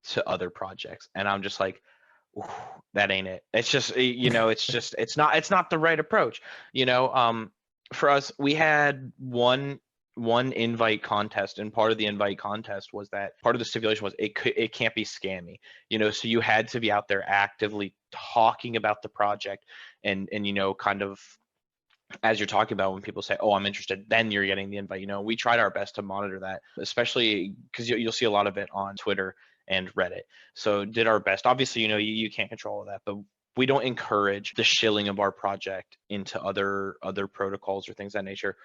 to other projects. And I'm just like, ooh, that ain't it. It's just, it's not the right approach. For us, we had one one invite contest, and part of the invite contest was that part of the stipulation was it can't be scammy, so you had to be out there actively talking about the project and kind of as you're talking about when people say, oh, I'm interested, then you're getting the invite. We tried our best to monitor that, especially because you'll see a lot of it on Twitter and Reddit. So did our best. Obviously, you can't control all that, but we don't encourage the shilling of our project into other protocols or things of that nature.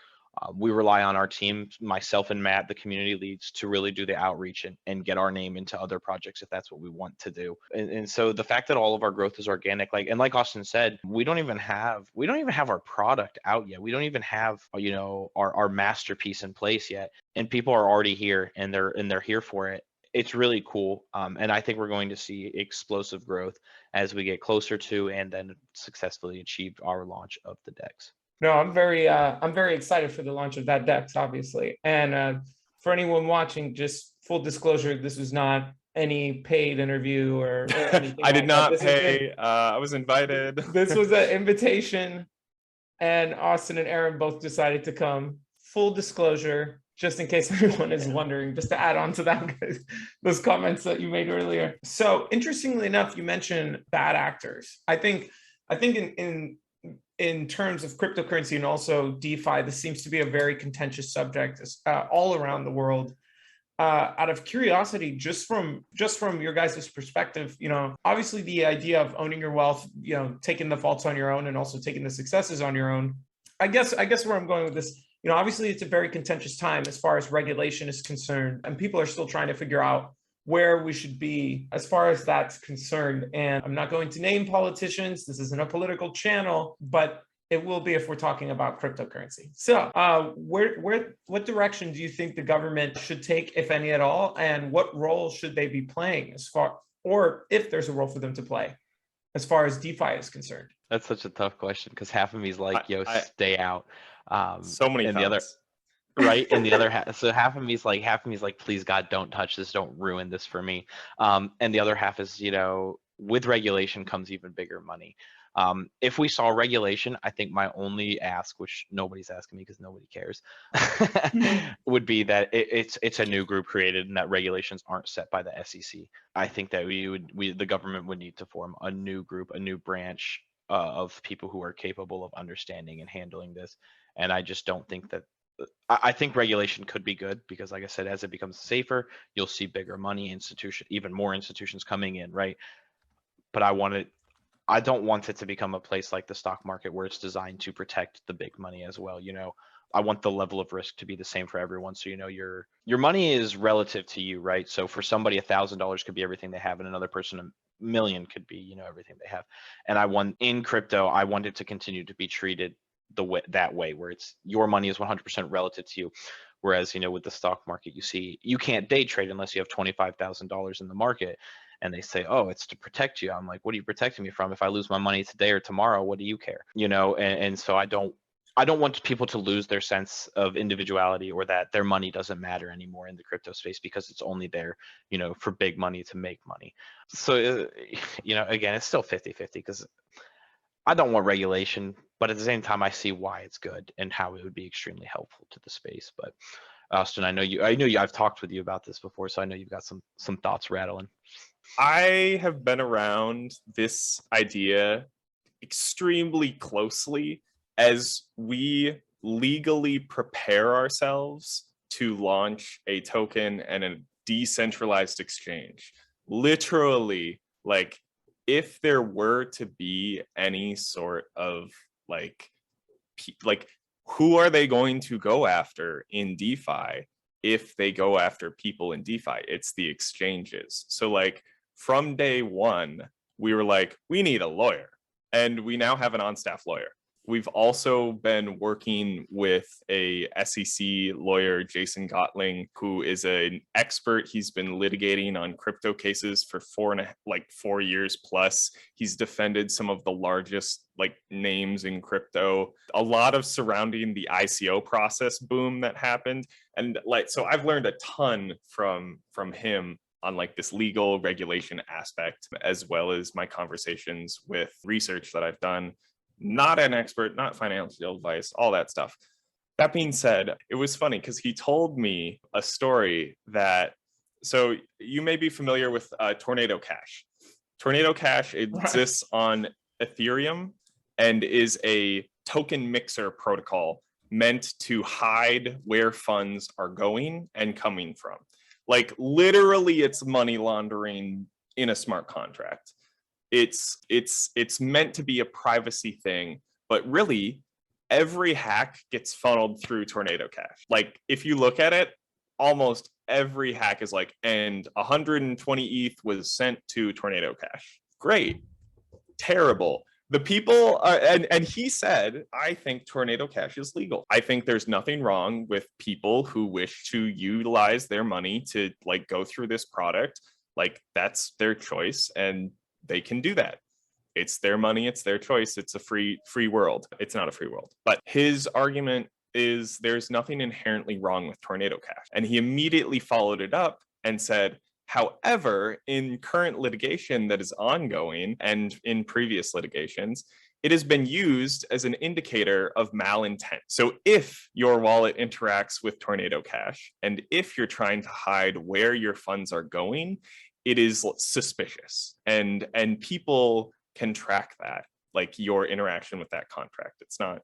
We rely on our team, myself and Matt, the community leads, to really do the outreach and get our name into other projects if that's what we want to do. And so the fact that all of our growth is organic, like Austin said, we don't even have our product out yet. We don't even have our masterpiece in place yet, and people are already here and they're here for it. It's really cool, and I think we're going to see explosive growth as we get closer to and then successfully achieve our launch of the DEX. No, I'm very excited for the launch of that DEX, obviously. And for anyone watching, just full disclosure, this was not any paid interview or anything. I did not pay. I was invited. This was an invitation, and Austin and Aaron both decided to come. Full disclosure, just in case anyone is wondering, just to add on to that, those comments that you made earlier. So interestingly enough, you mentioned bad actors. I think in terms of cryptocurrency and also DeFi, this seems to be a very contentious subject all around the world. Out of curiosity, just from your guys' perspective, obviously the idea of owning your wealth, taking the faults on your own and also taking the successes on your own. I guess where I'm going with this, obviously it's a very contentious time as far as regulation is concerned, and people are still trying to figure out where we should be as far as that's concerned. And I'm not going to name politicians. This isn't a political channel, but it will be if we're talking about cryptocurrency. So what direction do you think the government should take, if any at all? And what role should they be playing or if there's a role for them to play as far as DeFi is concerned? That's such a tough question because half of me is like, stay out. So many and thoughts. The other, right, and the other half, so half of me is like, please God, don't touch this, don't ruin this for me. And the other half is, with regulation comes even bigger money. If we saw regulation, I think my only ask, which nobody's asking me because nobody cares, would be that it's a new group created and that regulations aren't set by the SEC. I think that the government would need to form a new group, a new branch of people who are capable of understanding and handling this. And I just don't think that. I think regulation could be good because, like I said, as it becomes safer, you'll see bigger money even more institutions coming in, right? But I don't want it to become a place like the stock market where it's designed to protect the big money as well. I want the level of risk to be the same for everyone. So, your money is relative to you, right? So for somebody, $1,000 could be everything they have, and another person, $1 million could be, everything they have. And in crypto, I want it to continue to be treated that way, where it's your money is 100% relative to you. Whereas, with the stock market, you can't day trade unless you have $25,000 in the market. And they say, oh, it's to protect you. I'm like, what are you protecting me from? If I lose my money today or tomorrow, what do you care? And so I don't want people to lose their sense of individuality or that their money doesn't matter anymore in the crypto space because it's only there, for big money to make money. So, again, it's still 50-50 because I don't want regulation, but at the same time, I see why it's good and how it would be extremely helpful to the space. But Austin, I've talked with you about this before, so I know you've got some thoughts rattling. I have been around this idea extremely closely as we legally prepare ourselves to launch a token and a decentralized exchange. Literally, like, if there were to be any sort of like who are they going to go after in DeFi? If they go after people in DeFi, it's the exchanges. So from day one, we were like, we need a lawyer, and we now have an on-staff lawyer. We've also been working with a SEC lawyer, Jason Gottling, who is an expert. He's been litigating on crypto cases for 4 years plus. He's defended some of the largest names in crypto, a lot of surrounding the ICO process boom that happened. And so I've learned a ton from him on this legal regulation aspect, as well as my conversations with research that I've done. Not an expert, not financial advice, all that stuff. That being said, it was funny because he told me a story that, so you may be familiar with Tornado Cash. Tornado Cash exists on Ethereum and is a token mixer protocol meant to hide where funds are going and coming from. Like literally it's money laundering in a smart contract. It's meant to be a privacy thing, but really every hack gets funneled through Tornado Cash. Like if you look at it, almost every hack is like, and 120 ETH was sent to Tornado Cash. Great. Terrible. The people are, and he said, I think Tornado Cash is legal. I think there's nothing wrong with people who wish to utilize their money to like go through this product. Like that's their choice and they can do that. It's their money, it's their choice. It's a free world. It's not a free world. But his argument is there's nothing inherently wrong with Tornado Cash. And he immediately followed it up and said, however, in current litigation that is ongoing and in previous litigations, it has been used as an indicator of malintent. So if your wallet interacts with Tornado Cash, and if you're trying to hide where your funds are going, it is suspicious. And people can track that, like your interaction with that contract. It's not,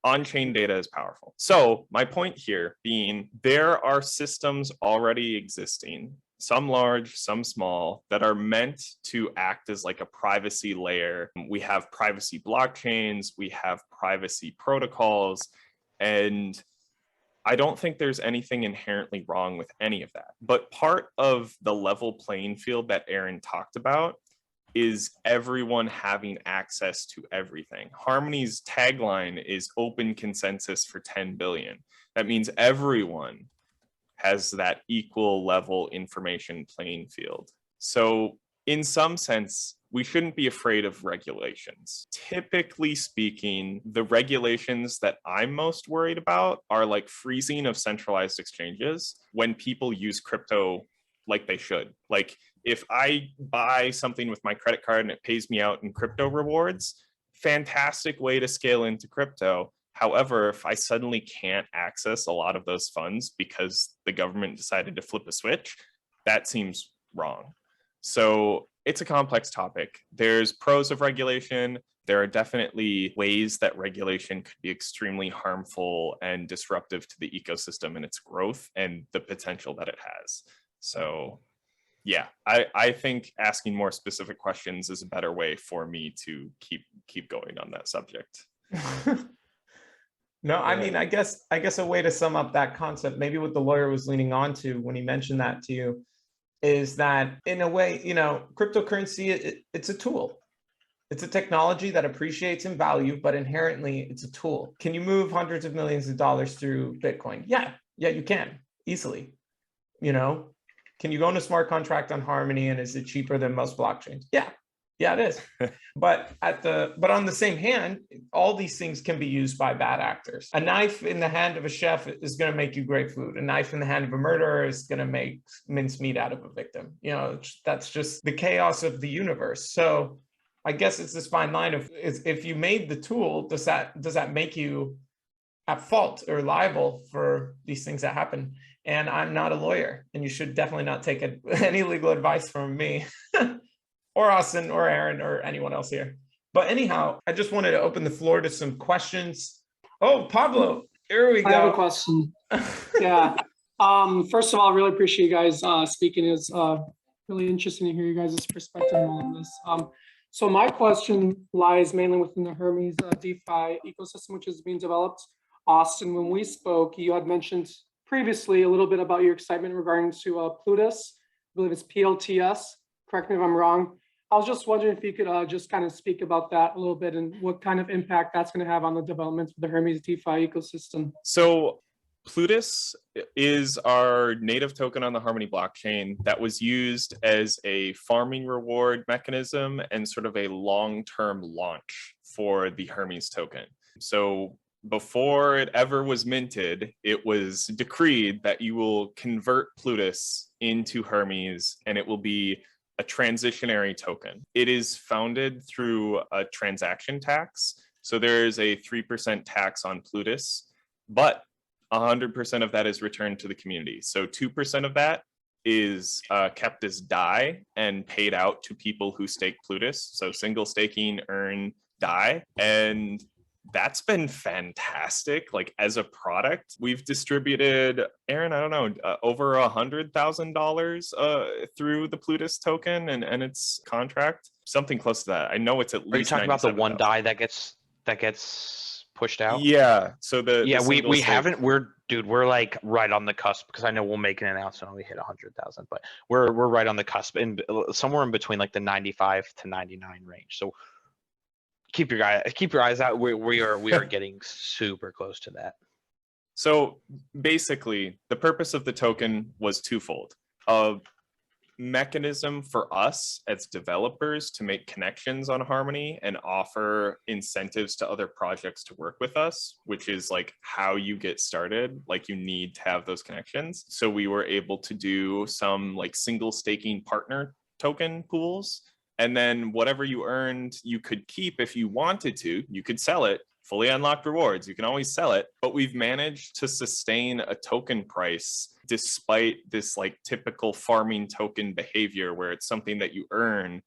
on-chain data is powerful. So my point here being, there are systems already existing, some large, some small, that are meant to act as like a privacy layer. We have privacy blockchains, we have privacy protocols, and I don't think there's anything inherently wrong with any of that. But part of the level playing field that Aaron talked about is everyone having access to everything. Harmony's tagline is open consensus for 10 billion. That means everyone has that equal level information playing field. So in some sense, we shouldn't be afraid of regulations. Typically speaking, the regulations that I'm most worried about are like freezing of centralized exchanges when people use crypto like they should. Like if I buy something with my credit card and it pays me out in crypto rewards, fantastic way to scale into crypto. However, if I suddenly can't access a lot of those funds because the government decided to flip a switch, that seems wrong. So it's a complex topic. There's pros of regulation. There are definitely ways that regulation could be extremely harmful and disruptive to the ecosystem and its growth and the potential that it has. So yeah, I think asking more specific questions is a better way for me to keep going on that subject. No, I mean, I guess a way to sum up that concept, maybe what the lawyer was leaning on to when he mentioned that to you, is that in a way, you know, cryptocurrency, it's a tool. It's a technology that appreciates in value, but inherently it's a tool. Can you move hundreds of millions of dollars through Bitcoin? Yeah, you can easily. You know, can you go on a smart contract on Harmony and is it cheaper than most blockchains? Yeah, it is. But on the same hand, all these things can be used by bad actors. A knife in the hand of a chef is going to make you great food. A knife in the hand of a murderer is going to make mincemeat out of a victim. You know, that's just the chaos of the universe. So I guess it's this fine line of if you made the tool, does that make you at fault or liable for these things that happen? And I'm not a lawyer, and you should definitely not take any legal advice from me or Austin or Aaron or anyone else here. But anyhow, I just wanted to open the floor to some questions. Oh, Pablo, here we go. I have a question. Yeah. First of all, I really appreciate you guys speaking. It's really interesting to hear you guys' perspective on all of this. So my question lies mainly within the Hermes DeFi ecosystem, which is being developed. Austin, when we spoke, you had mentioned previously a little bit about your excitement regarding to Plutus. I believe it's PLTS. Correct me if I'm wrong. I was just wondering if you could just kind of speak about that a little bit and what kind of impact that's going to have on the developments of the Hermes DeFi ecosystem. So Plutus is our native token on the Harmony blockchain that was used as a farming reward mechanism and sort of a long-term launch for the Hermes token. So before it ever was minted, it was decreed that you will convert Plutus into Hermes and it will be a transitionary token. It is founded through a transaction tax So there's a 3% tax on Plutus, but 100% of that is returned to the community. So 2% of that is kept as DAI and paid out to people who stake Plutus. So single staking, earn DAI. And that's been fantastic. Like as a product, we've distributed, Aaron, I don't know, over $100,000 through the Plutus token and its contract, something close to that. I know it's at least. Are you talking about the one 97,000. DAI that gets pushed out? Yeah. So we haven't. We're like right on the cusp, because I know we'll make an announcement when we hit 100,000, but we're right on the cusp, and somewhere in between like the 95 to 99 range. So keep your eyes out. We are getting super close to that. So basically, the purpose of the token was twofold. A mechanism for us as developers to make connections on Harmony and offer incentives to other projects to work with us, which is like how you get started. Like you need to have those connections. So we were able to do some like single staking partner token pools. And then whatever you earned, you could keep if you wanted to. You could sell it, fully unlocked rewards. You can always sell it. But we've managed to sustain a token price despite this like typical farming token behavior where it's something that you earn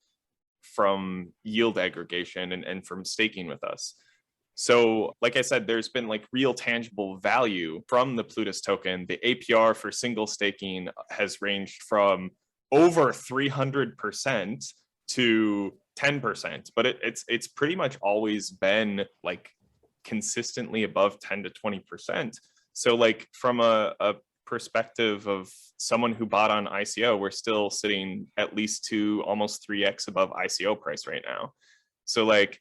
from yield aggregation and from staking with us. So like I said, there's been like real tangible value from the Plutus token. The APR for single staking has ranged from over 300% to 10%, but it's pretty much always been like consistently above 10 to 20%. So like from a perspective of someone who bought on ICO, we're still sitting at least almost 3x above ICO price right now. So like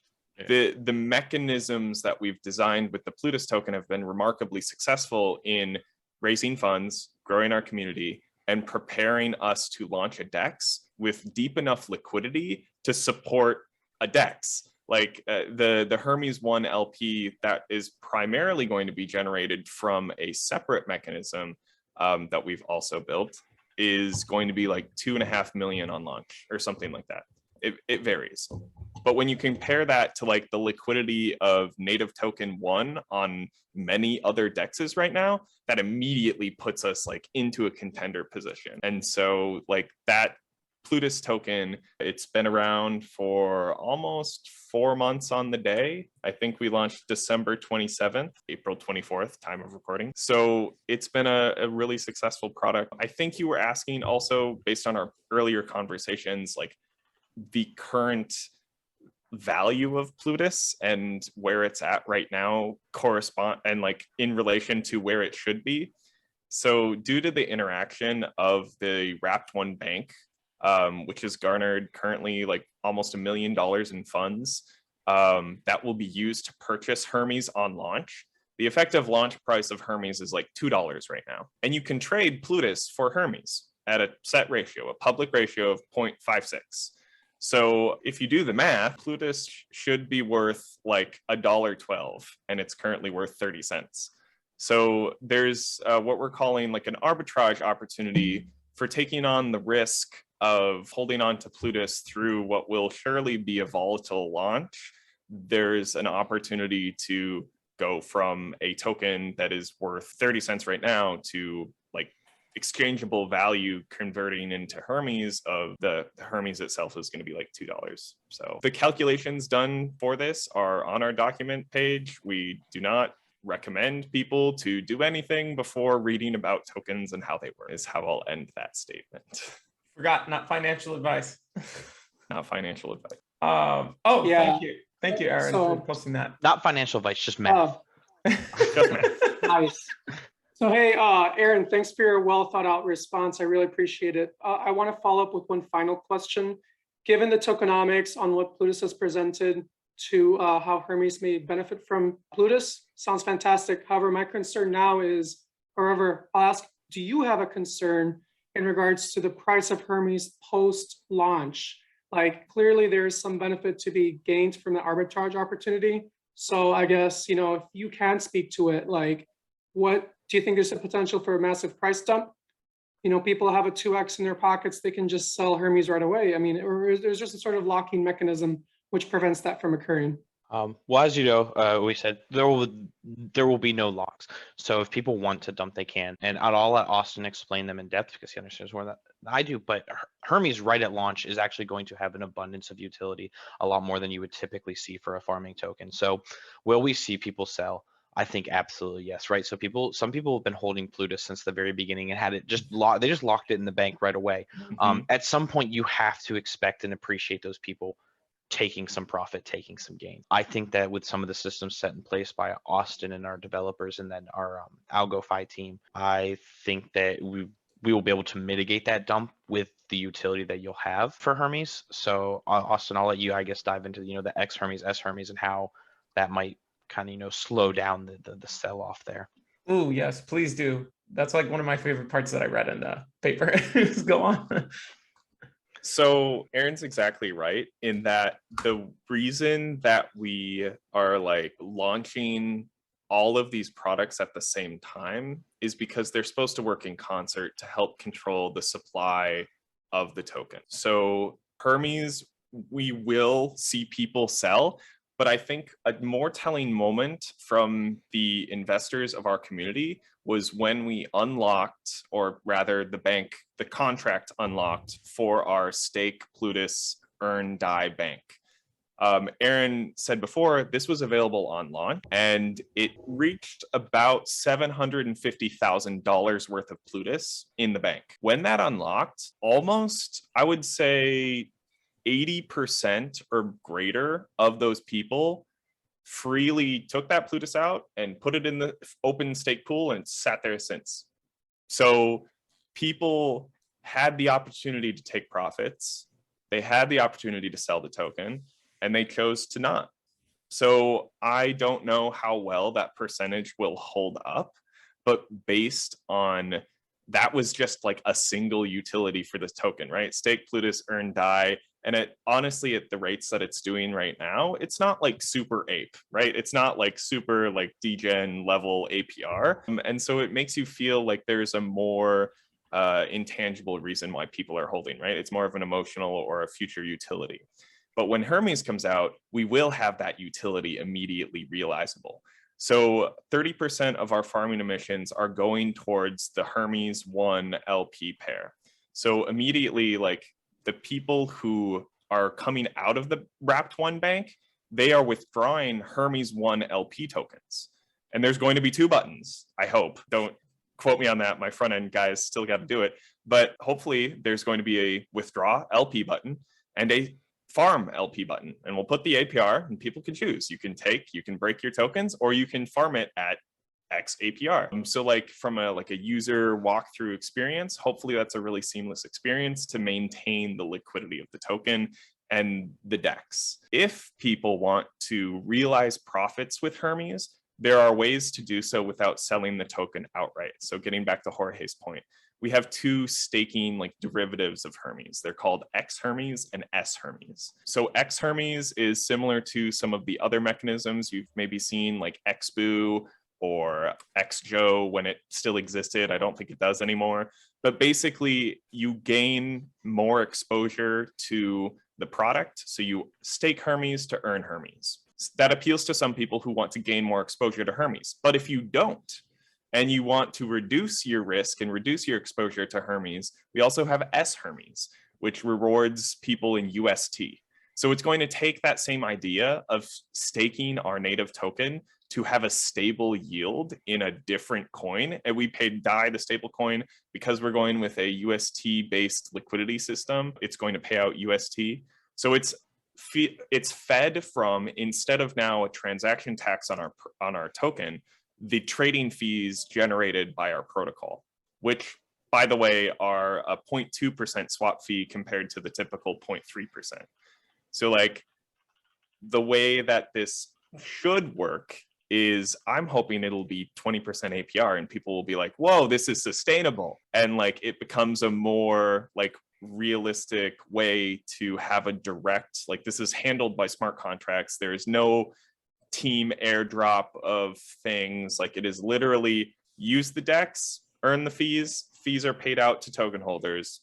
the mechanisms that we've designed with the Plutus token have been remarkably successful in raising funds, growing our community, and preparing us to launch a DEX with deep enough liquidity to support a DEX. Like the Hermes 1 LP that is primarily going to be generated from a separate mechanism that we've also built is going to be like 2.5 million on launch or something like that. It varies. But when you compare that to like the liquidity of native token 1 on many other DEXs right now, that immediately puts us like into a contender position. And so like that Plutus token, it's been around for almost 4 months on the day. I think we launched December 27th, April 24th, time of recording. So it's been a really successful product. I think you were asking also, based on our earlier conversations, like the current value of Plutus and where it's at right now correspond and like in relation to where it should be. So due to the interaction of the Wrapped One Bank, which has garnered currently like almost $1 million in funds that will be used to purchase Hermes on launch. The effective launch price of Hermes is like $2 right now. And you can trade Plutus for Hermes at a set ratio, a public ratio of 0.56. So if you do the math, Plutus should be worth like $1.12, and it's currently worth 30 cents. So there's what we're calling like an arbitrage opportunity for taking on the risk of holding on to Plutus through what will surely be a volatile launch. There's an opportunity to go from a token that is worth 30 cents right now to like exchangeable value converting into Hermes of the Hermes itself is going to be like $2. So the calculations done for this are on our document page. We do not recommend people to do anything before reading about tokens and how they work, is how I'll end that statement. Forgot, not financial advice. Not financial advice. Oh, yeah. Thank you, Aaron, for posting that. Not financial advice, just math. Just math. Nice. So, hey, Aaron, thanks for your well thought out response. I really appreciate it. I want to follow up with one final question. Given the tokenomics on what Plutus has presented to how Hermes may benefit from Plutus, sounds fantastic. However, my concern now is, however, I'll ask, do you have a concern in regards to the price of Hermes post-launch? Like, clearly there's some benefit to be gained from the arbitrage opportunity. So I guess, you know, if you can speak to it, like, what do you think there's a potential for a massive price dump? You know, people have a 2x in their pockets, they can just sell Hermes right away. I mean, or there's just a sort of locking mechanism which prevents that from occurring. Well, as you know, we said there will be no locks. So if people want to dump, they can. And I'll let Austin explain them in depth because he understands more than I do. But Hermes right at launch is actually going to have an abundance of utility, a lot more than you would typically see for a farming token. So will we see people sell? I think absolutely yes, right? So some people have been holding Plutus since the very beginning and had it just they just locked it in the bank right away. At some point, you have to expect and appreciate those people taking some profit, taking some gain. I think that with some of the systems set in place by Austin and our developers and then our AlgoFi team, I think that we will be able to mitigate that dump with the utility that you'll have for Hermes. So Austin, I'll let you, I guess, dive into the X Hermes, S Hermes, and how that might kind of slow down the sell off there. Oh yes, please do. That's like one of my favorite parts that I read in the paper. Just go on. So Aaron's exactly right in that the reason that we are like launching all of these products at the same time is because they're supposed to work in concert to help control the supply of the token. So Hermes, we will see people sell, but I think a more telling moment from the investors of our community was when we unlocked, or rather the contract unlocked for our stake Plutus earn die bank. Aaron said before, this was available on launch and it reached about $750,000 worth of Plutus in the bank. When that unlocked, almost, I would say 80% or greater of those people freely took that Plutus out and put it in the open stake pool and sat there since. So people had the opportunity to take profits. They had the opportunity to sell the token and they chose to not. So I don't know how well that percentage will hold up, but based on that was just like a single utility for this token, right? Stake Plutus, earn DAI. And it honestly, at the rates that it's doing right now, it's not like super ape, right? It's not like super like degen level APR. And so it makes you feel like there's a more intangible reason why people are holding, right? It's more of an emotional or a future utility. But when Hermes comes out, we will have that utility immediately realizable. So 30% of our farming emissions are going towards the Hermes 1 LP pair. So immediately, like the people who are coming out of the Wrapped 1 bank, they are withdrawing Hermes 1 LP tokens. And there's going to be two buttons, I hope. Don't quote me on that. My front end guys still got to do it. But hopefully there's going to be a withdraw LP button and a farm LP button, and we'll put the APR and people can choose. You can break your tokens, or you can farm it at X APR. So like from a user walkthrough experience, hopefully that's a really seamless experience to maintain the liquidity of the token and the DEX. If people want to realize profits with Hermes, there are ways to do so without selling the token outright. So getting back to Jorge's point, we have two staking like derivatives of Hermes. They're called X Hermes and S Hermes. So X Hermes is similar to some of the other mechanisms you've maybe seen, like XBoo or XJoe when it still existed. I don't think it does anymore. But basically, you gain more exposure to the product. So you stake Hermes to earn Hermes. That appeals to some people who want to gain more exposure to Hermes. But if you don't, and you want to reduce your risk and reduce your exposure to Hermes, we also have S Hermes, which rewards people in UST. So it's going to take that same idea of staking our native token to have a stable yield in a different coin. And we paid DAI, the stable coin, because we're going with a UST-based liquidity system. It's going to pay out UST. So it's fed from, instead of now a transaction tax on our token, the trading fees generated by our protocol, which, by the way, are a 0.2% swap fee compared to the typical 0.3%. So like the way that this should work is I'm hoping it'll be 20% APR and people will be like, whoa, this is sustainable. And like it becomes a more like realistic way to have a direct, like this is handled by smart contracts. There is no team airdrop of things. Like it is literally use the DEX, earn the fees are paid out to token holders,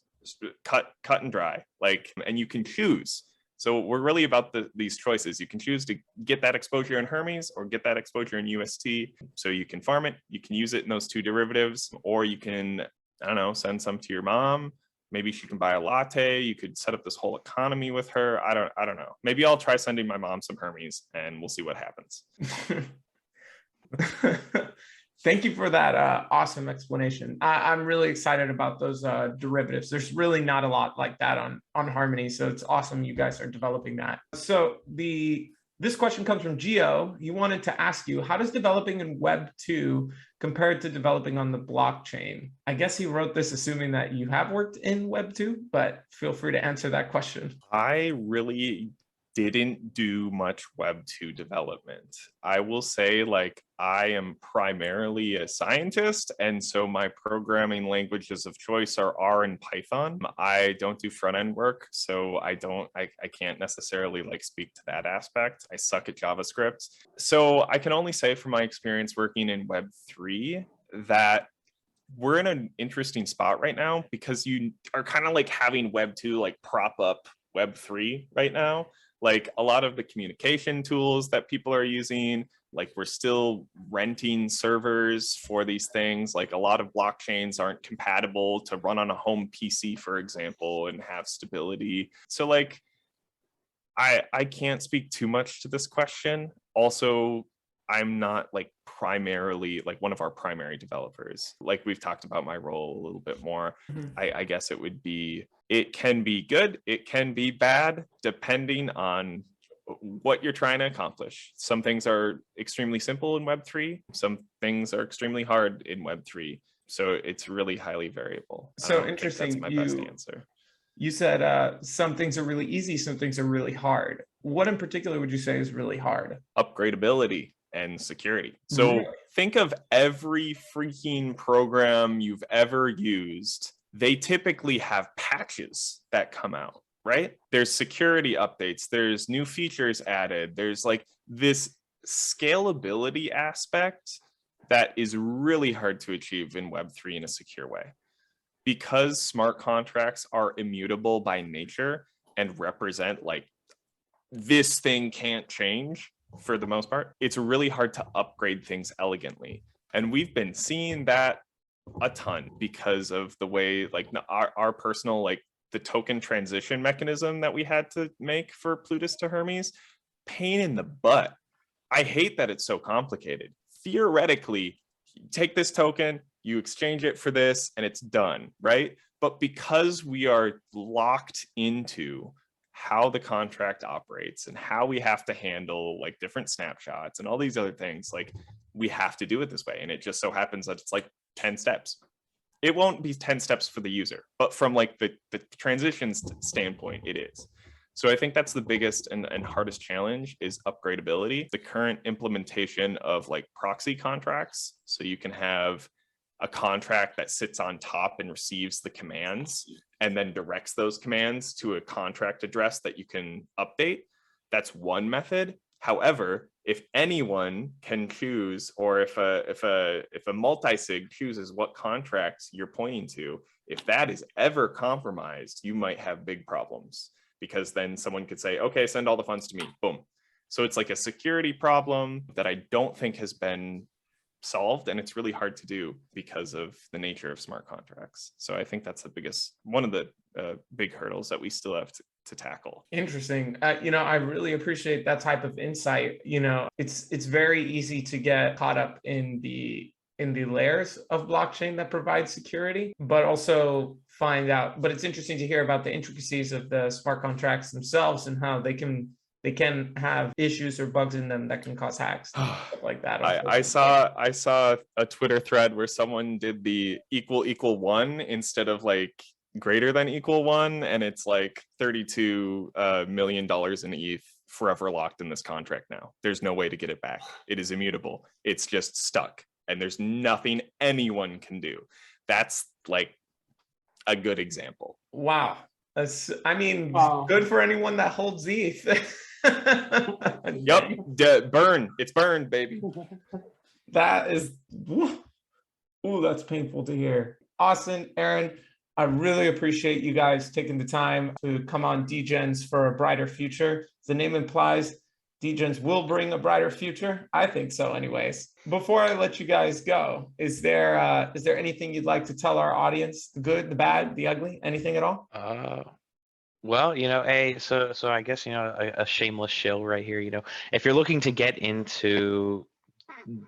cut and dry, like, and you can choose. So we're really about these choices. You can choose to get that exposure in Hermes or get that exposure in UST. So you can farm it, you can use it in those two derivatives, or you can, I don't know, send some to your mom. Maybe she can buy a latte. You could set up this whole economy with her. I don't know. Maybe I'll try sending my mom some Hermes and we'll see what happens. Thank you for that awesome explanation. I'm really excited about those derivatives. There's really not a lot like that on Harmony, so it's awesome you guys are developing that. So this question comes from Gio. He wanted to ask you, how does developing in Web 2 compare to developing on the blockchain? I guess he wrote this assuming that you have worked in Web 2, but feel free to answer that question. I really didn't do much Web 2 development. I will say, like, I am primarily a scientist, and so my programming languages of choice are R and Python. I don't do front-end work, so I can't necessarily like speak to that aspect. I suck at JavaScript. So I can only say from my experience working in Web 3 that we're in an interesting spot right now because you are kind of like having Web 2 like prop up Web 3 right now. Like a lot of the communication tools that people are using, like we're still renting servers for these things. Like a lot of blockchains aren't compatible to run on a home PC, for example, and have stability. So like, I can't speak too much to this question. Also, I'm not like primarily like one of our primary developers. Like we've talked about my role a little bit more. I guess it can be good, it can be bad, depending on what you're trying to accomplish. Some things are extremely simple in Web3. Some things are extremely hard in Web3. So it's really highly variable. So interesting. That's my best answer. You said some things are really easy, some things are really hard. What in particular would you say is really hard? Upgradability and security. So think of every freaking program you've ever used. They typically have patches that come out, right? There's security updates, there's new features added, there's like this scalability aspect that is really hard to achieve in Web3 in a secure way. Because smart contracts are immutable by nature and represent like this thing can't change for the most part, it's really hard to upgrade things elegantly. And we've been seeing that a ton because of the way like our personal like the token transition mechanism that we had to make for Plutus to Hermes, pain in the butt. I hate that it's so complicated. Theoretically, you take this token, you exchange it for this, and it's done, right? But because we are locked into how the contract operates and how we have to handle like different snapshots and all these other things, like we have to do it this way. And it just so happens that it's like 10 steps. It won't be 10 steps for the user, but from like the transition standpoint, it is. So I think that's the biggest and hardest challenge is upgradability. The current implementation of like proxy contracts. So you can have a contract that sits on top and receives the commands and then directs those commands to a contract address that you can update. That's one method. However, if anyone can choose, or if a multi-sig chooses what contracts you're pointing to, if that is ever compromised, you might have big problems because then someone could say, okay, send all the funds to me, boom. So it's like a security problem that I don't think has been solved, and it's really hard to do because of the nature of smart contracts. So I think that's the biggest, one of the big hurdles that we still have to tackle. Interesting. I really appreciate that type of insight. It's very easy to get caught up in the layers of blockchain that provide security, but also but it's interesting to hear about the intricacies of the smart contracts themselves and how they can have issues or bugs in them that can cause hacks, stuff like that. I saw a Twitter thread where someone did the equal one instead of like greater than equal one, and it's like $32 million in ETH forever locked in this contract now. There's no way to get it back. It is immutable. It's just stuck, and there's nothing anyone can do. That's like a good example. Wow. Good for anyone that holds ETH. Yep. Burn. It's burned, baby. That is, that's painful to hear. Austin, Aaron, I really appreciate you guys taking the time to come on Degens for a brighter future. As the name implies, Degens will bring a brighter future. I think so anyways. Before I let you guys go, is there anything you'd like to tell our audience? The good, the bad, the ugly, anything at all? Well, so I guess, a shameless shill right here, if you're looking to get into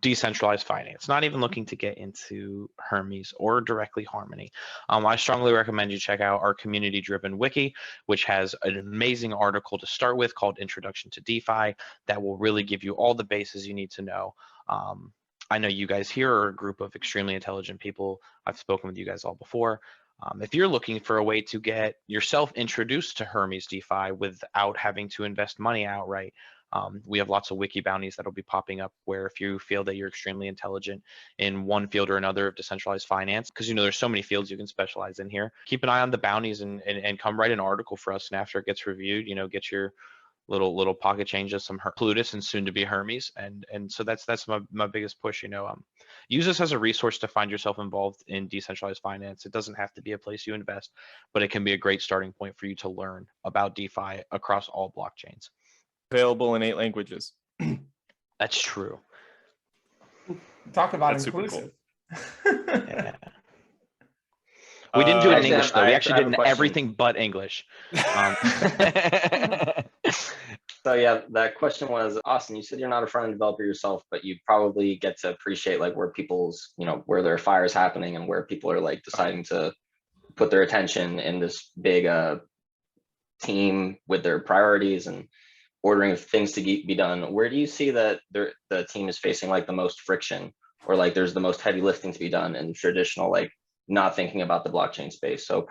decentralized finance, not even looking to get into Hermes or directly Harmony, I strongly recommend you check out our community-driven wiki, which has an amazing article to start with called Introduction to DeFi that will really give you all the bases you need to know. I know you guys here are a group of extremely intelligent people. I've spoken with you guys all before. If you're looking for a way to get yourself introduced to Hermes DeFi without having to invest money outright, we have lots of wiki bounties that'll be popping up where if you feel that you're extremely intelligent in one field or another of decentralized finance, because there's so many fields you can specialize in here, keep an eye on the bounties and come write an article for us. And after it gets reviewed, get your little pocket change of some Plutus and soon to be Hermes. And so that's my biggest push, use this as a resource to find yourself involved in decentralized finance. It doesn't have to be a place you invest, but it can be a great starting point for you to learn about DeFi across all blockchains. Available in 8 languages. That's true. Talk about That's inclusive. Cool. Yeah. We didn't do it in English, though. We actually did in question. everything but English. So yeah, that question was, Austin, you said you're not a front-end developer yourself, but you probably get to appreciate like where people's, where there are fires happening and where people are like deciding to put their attention in this big team with their priorities and ordering things to be done. Where do you see that the team is facing like the most friction, or like there's the most heavy lifting to be done in traditional, like not thinking about the blockchain space? So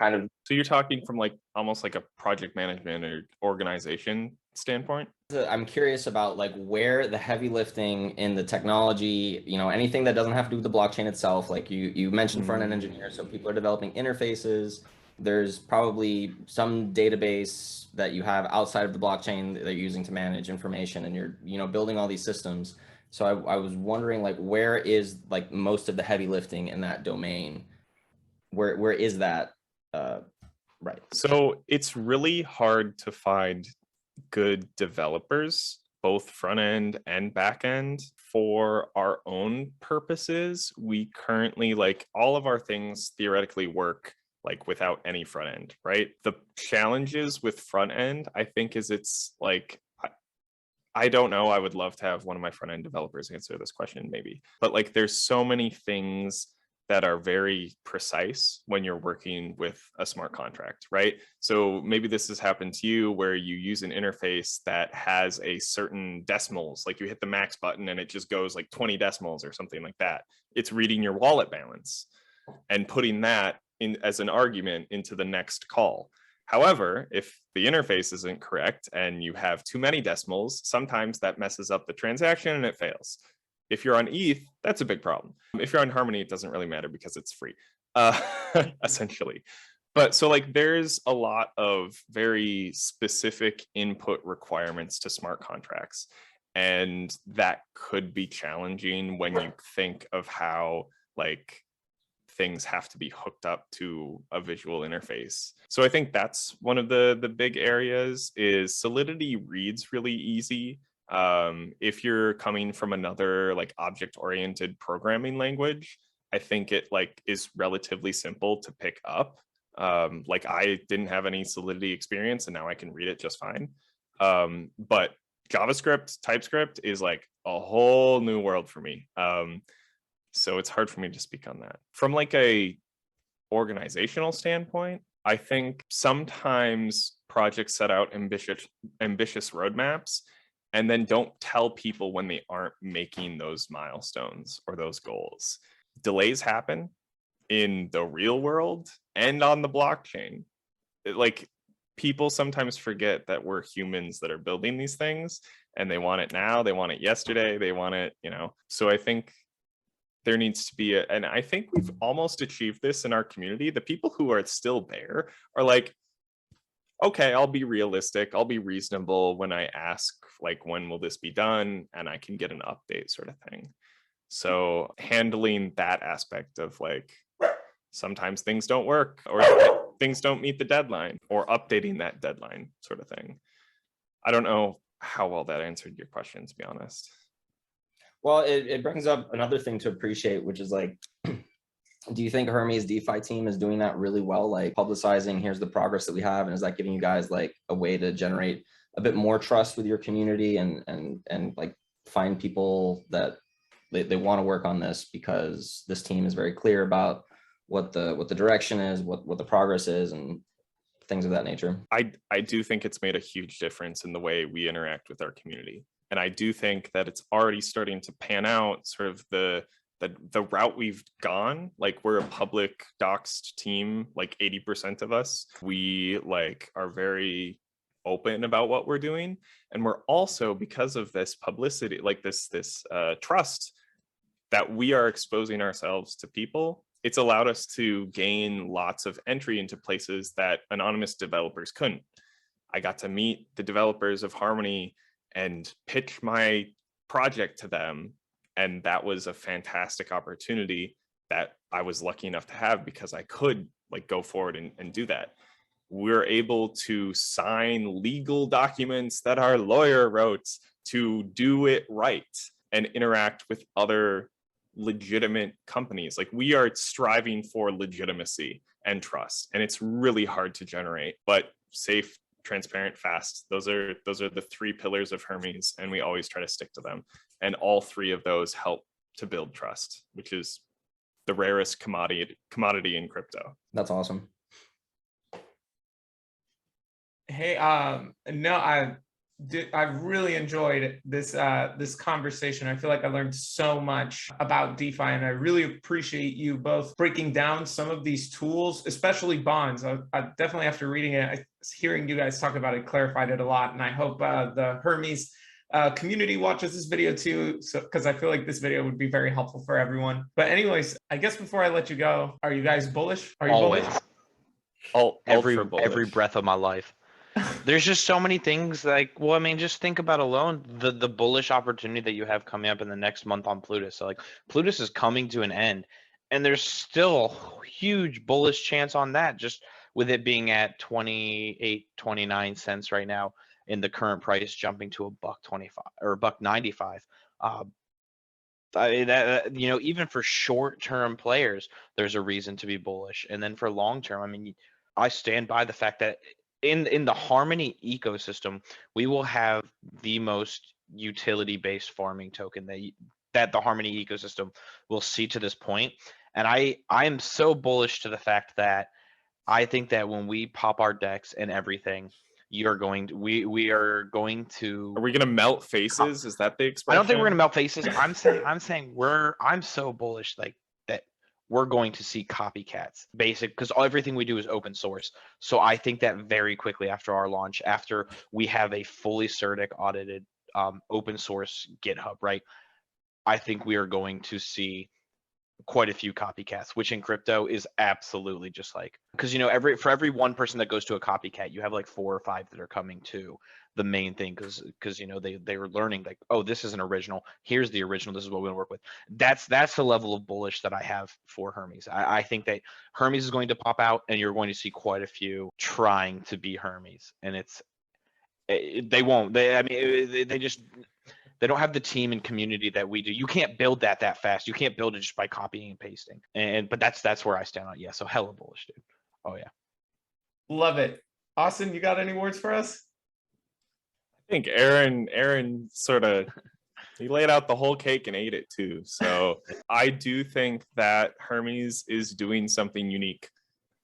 you're talking from like almost like a project management or organization standpoint? I'm curious about like where the heavy lifting in the technology, anything that doesn't have to do with the blockchain itself. Like you mentioned front-end engineers, so people are developing interfaces. There's probably some database that you have outside of the blockchain that you're using to manage information, and you're building all these systems. So I was wondering, like, where is like most of the heavy lifting in that domain? Where is that? Right. So it's really hard to find good developers, both front end and back end. For our own purposes, we currently, like, all of our things theoretically work like without any front end, right? The challenges with front end, I think, is it's like, I don't know, I would love to have one of my front end developers answer this question maybe, but like there's so many things that are very precise when you're working with a smart contract, right? So maybe this has happened to you where you use an interface that has a certain decimals, like you hit the max button and it just goes like 20 decimals or something like that. It's reading your wallet balance and putting that in as an argument into the next call. However, if the interface isn't correct and you have too many decimals, sometimes that messes up the transaction and it fails. If you're on ETH, that's a big problem. If you're on Harmony, it doesn't really matter because it's free, essentially. But so like there's a lot of very specific input requirements to smart contracts. And that could be challenging when you think of how like things have to be hooked up to a visual interface. So I think that's one of the big areas. Is Solidity reads really easy. If you're coming from another like object-oriented programming language, I think it like is relatively simple to pick up. Like I didn't have any Solidity experience and now I can read it just fine. But JavaScript, TypeScript is like a whole new world for me. So it's hard for me to speak on that. From like a organizational standpoint, I think sometimes projects set out ambitious roadmaps and then don't tell people when they aren't making those milestones or those goals. Delays happen in the real world and on the blockchain. Like people sometimes forget that we're humans that are building these things and they want it now, they want it yesterday, they want it, So I think there needs to be and I think we've almost achieved this in our community. The people who are still there are like, okay, I'll be realistic, I'll be reasonable when I ask, like, when will this be done? And I can get an update sort of thing. So handling that aspect of like sometimes things don't work, or things don't meet the deadline, or updating that deadline sort of thing. I don't know how well that answered your question, to be honest. Well, it brings up another thing to appreciate, which is like, do you think Hermes DeFi team is doing that really well? Like publicizing, here's the progress that we have. And is that giving you guys like a way to generate a bit more trust with your community and like find people that they want to work on this because this team is very clear about what the direction is, what the progress is, and things of that nature? I do think it's made a huge difference in the way we interact with our community. And I do think that it's already starting to pan out, sort of the route we've gone. Like, we're a public doxed team, like 80% of us. We like are very open about what we're doing. And we're also, because of this publicity, like this trust that we are exposing ourselves to people, it's allowed us to gain lots of entry into places that anonymous developers couldn't. I got to meet the developers of Harmony and pitch my project to them. And that was a fantastic opportunity that I was lucky enough to have because I could like go forward and do that. We're able to sign legal documents that our lawyer wrote to do it right and interact with other legitimate companies. Like, we are striving for legitimacy and trust, and it's really hard to generate, but safe, transparent, fast. Those are the three pillars of Hermes, and we always try to stick to them. And all three of those help to build trust, which is the rarest commodity in crypto. That's awesome. Hey, no, I've really enjoyed this this conversation. I feel like I learned so much about DeFi, and I really appreciate you both breaking down some of these tools, especially bonds. I definitely, after reading it, hearing you guys talk about it, clarified it a lot. And I hope the Hermes community watches this video too, because I feel like this video would be very helpful for everyone. But anyways, I guess before I let you go, are you guys bullish? Are you Always. bullish? Every breath of my life. There's just so many things like, well, I mean, just think about alone the bullish opportunity that you have coming up in the next month on Plutus. So like, Plutus is coming to an end, and there's still a huge bullish chance on that, just with it being at 28-29 cents right now, in the current price jumping to $1.25 or $1.95. I mean, that, you know, even for short-term players, there's a reason to be bullish. And then for long-term, I mean, I stand by the fact that in the Harmony ecosystem, we will have the most utility-based farming token that the Harmony ecosystem will see to this point. And I am so bullish to the fact that I think that when we pop our decks and everything, we are going to Are we gonna melt faces? Is that the expression? I don't think we're gonna melt faces. I'm saying I'm so bullish like that we're going to see copycats, because everything we do is open source. So I think that very quickly after our launch, after we have a fully CertiK audited open source GitHub, right? I think we are going to see quite a few copycats, which in crypto is absolutely just like, because, you know, for every one person that goes to a copycat, you have like 4 or 5 that are coming to the main thing, because you know, they were learning like, oh, this is an original, here's the original, this is what we're gonna work with. That's the level of bullish that I have for Hermes. I think that Hermes is going to pop out, and you're going to see quite a few trying to be Hermes, and they won't. They don't have the team and community that we do. You can't build that fast. You can't build it just by copying and pasting. But that's where I stand on. Yeah, so hella bullish, dude. Oh yeah. Love it. Austin, you got any words for us? I think Aaron sort of, he laid out the whole cake and ate it too. So I do think that Hermes is doing something unique.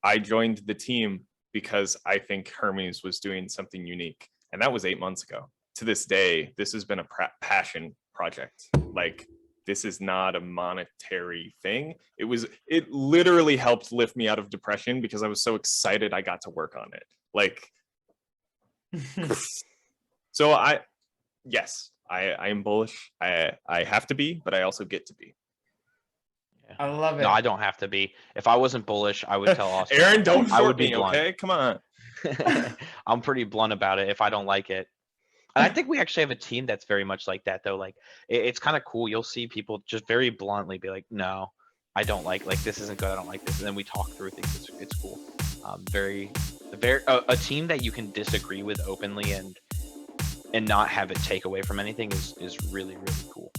I joined the team because I think Hermes was doing something unique, and that was 8 months ago. To this day, this has been a passion project. Like, this is not a monetary thing. It literally helped lift me out of depression because I was so excited I got to work on it. Like, so I am bullish. I have to be, but I also get to be. I love it. No, I don't have to be. If I wasn't bullish, I would tell Austin. Aaron, don't I would short be me, blunt. okay? Come on. I'm pretty blunt about it if I don't like it. And I think we actually have a team that's very much like that, though. Like, it's kind of cool. You'll see people just very bluntly be like, no, I don't like this isn't good, I don't like this, and then we talk through things. It's cool. Very a team that you can disagree with openly and not have it take away from anything is really, really cool.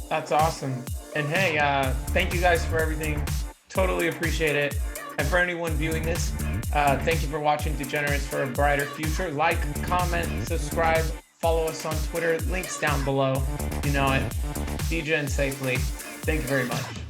That's awesome. And hey, thank you guys for everything. Totally appreciate it. And for anyone viewing this, thank you for watching Degenerates for a Brighter Future. Like, comment, subscribe, follow us on Twitter. Links down below. You know it. Degen safely. Thank you very much.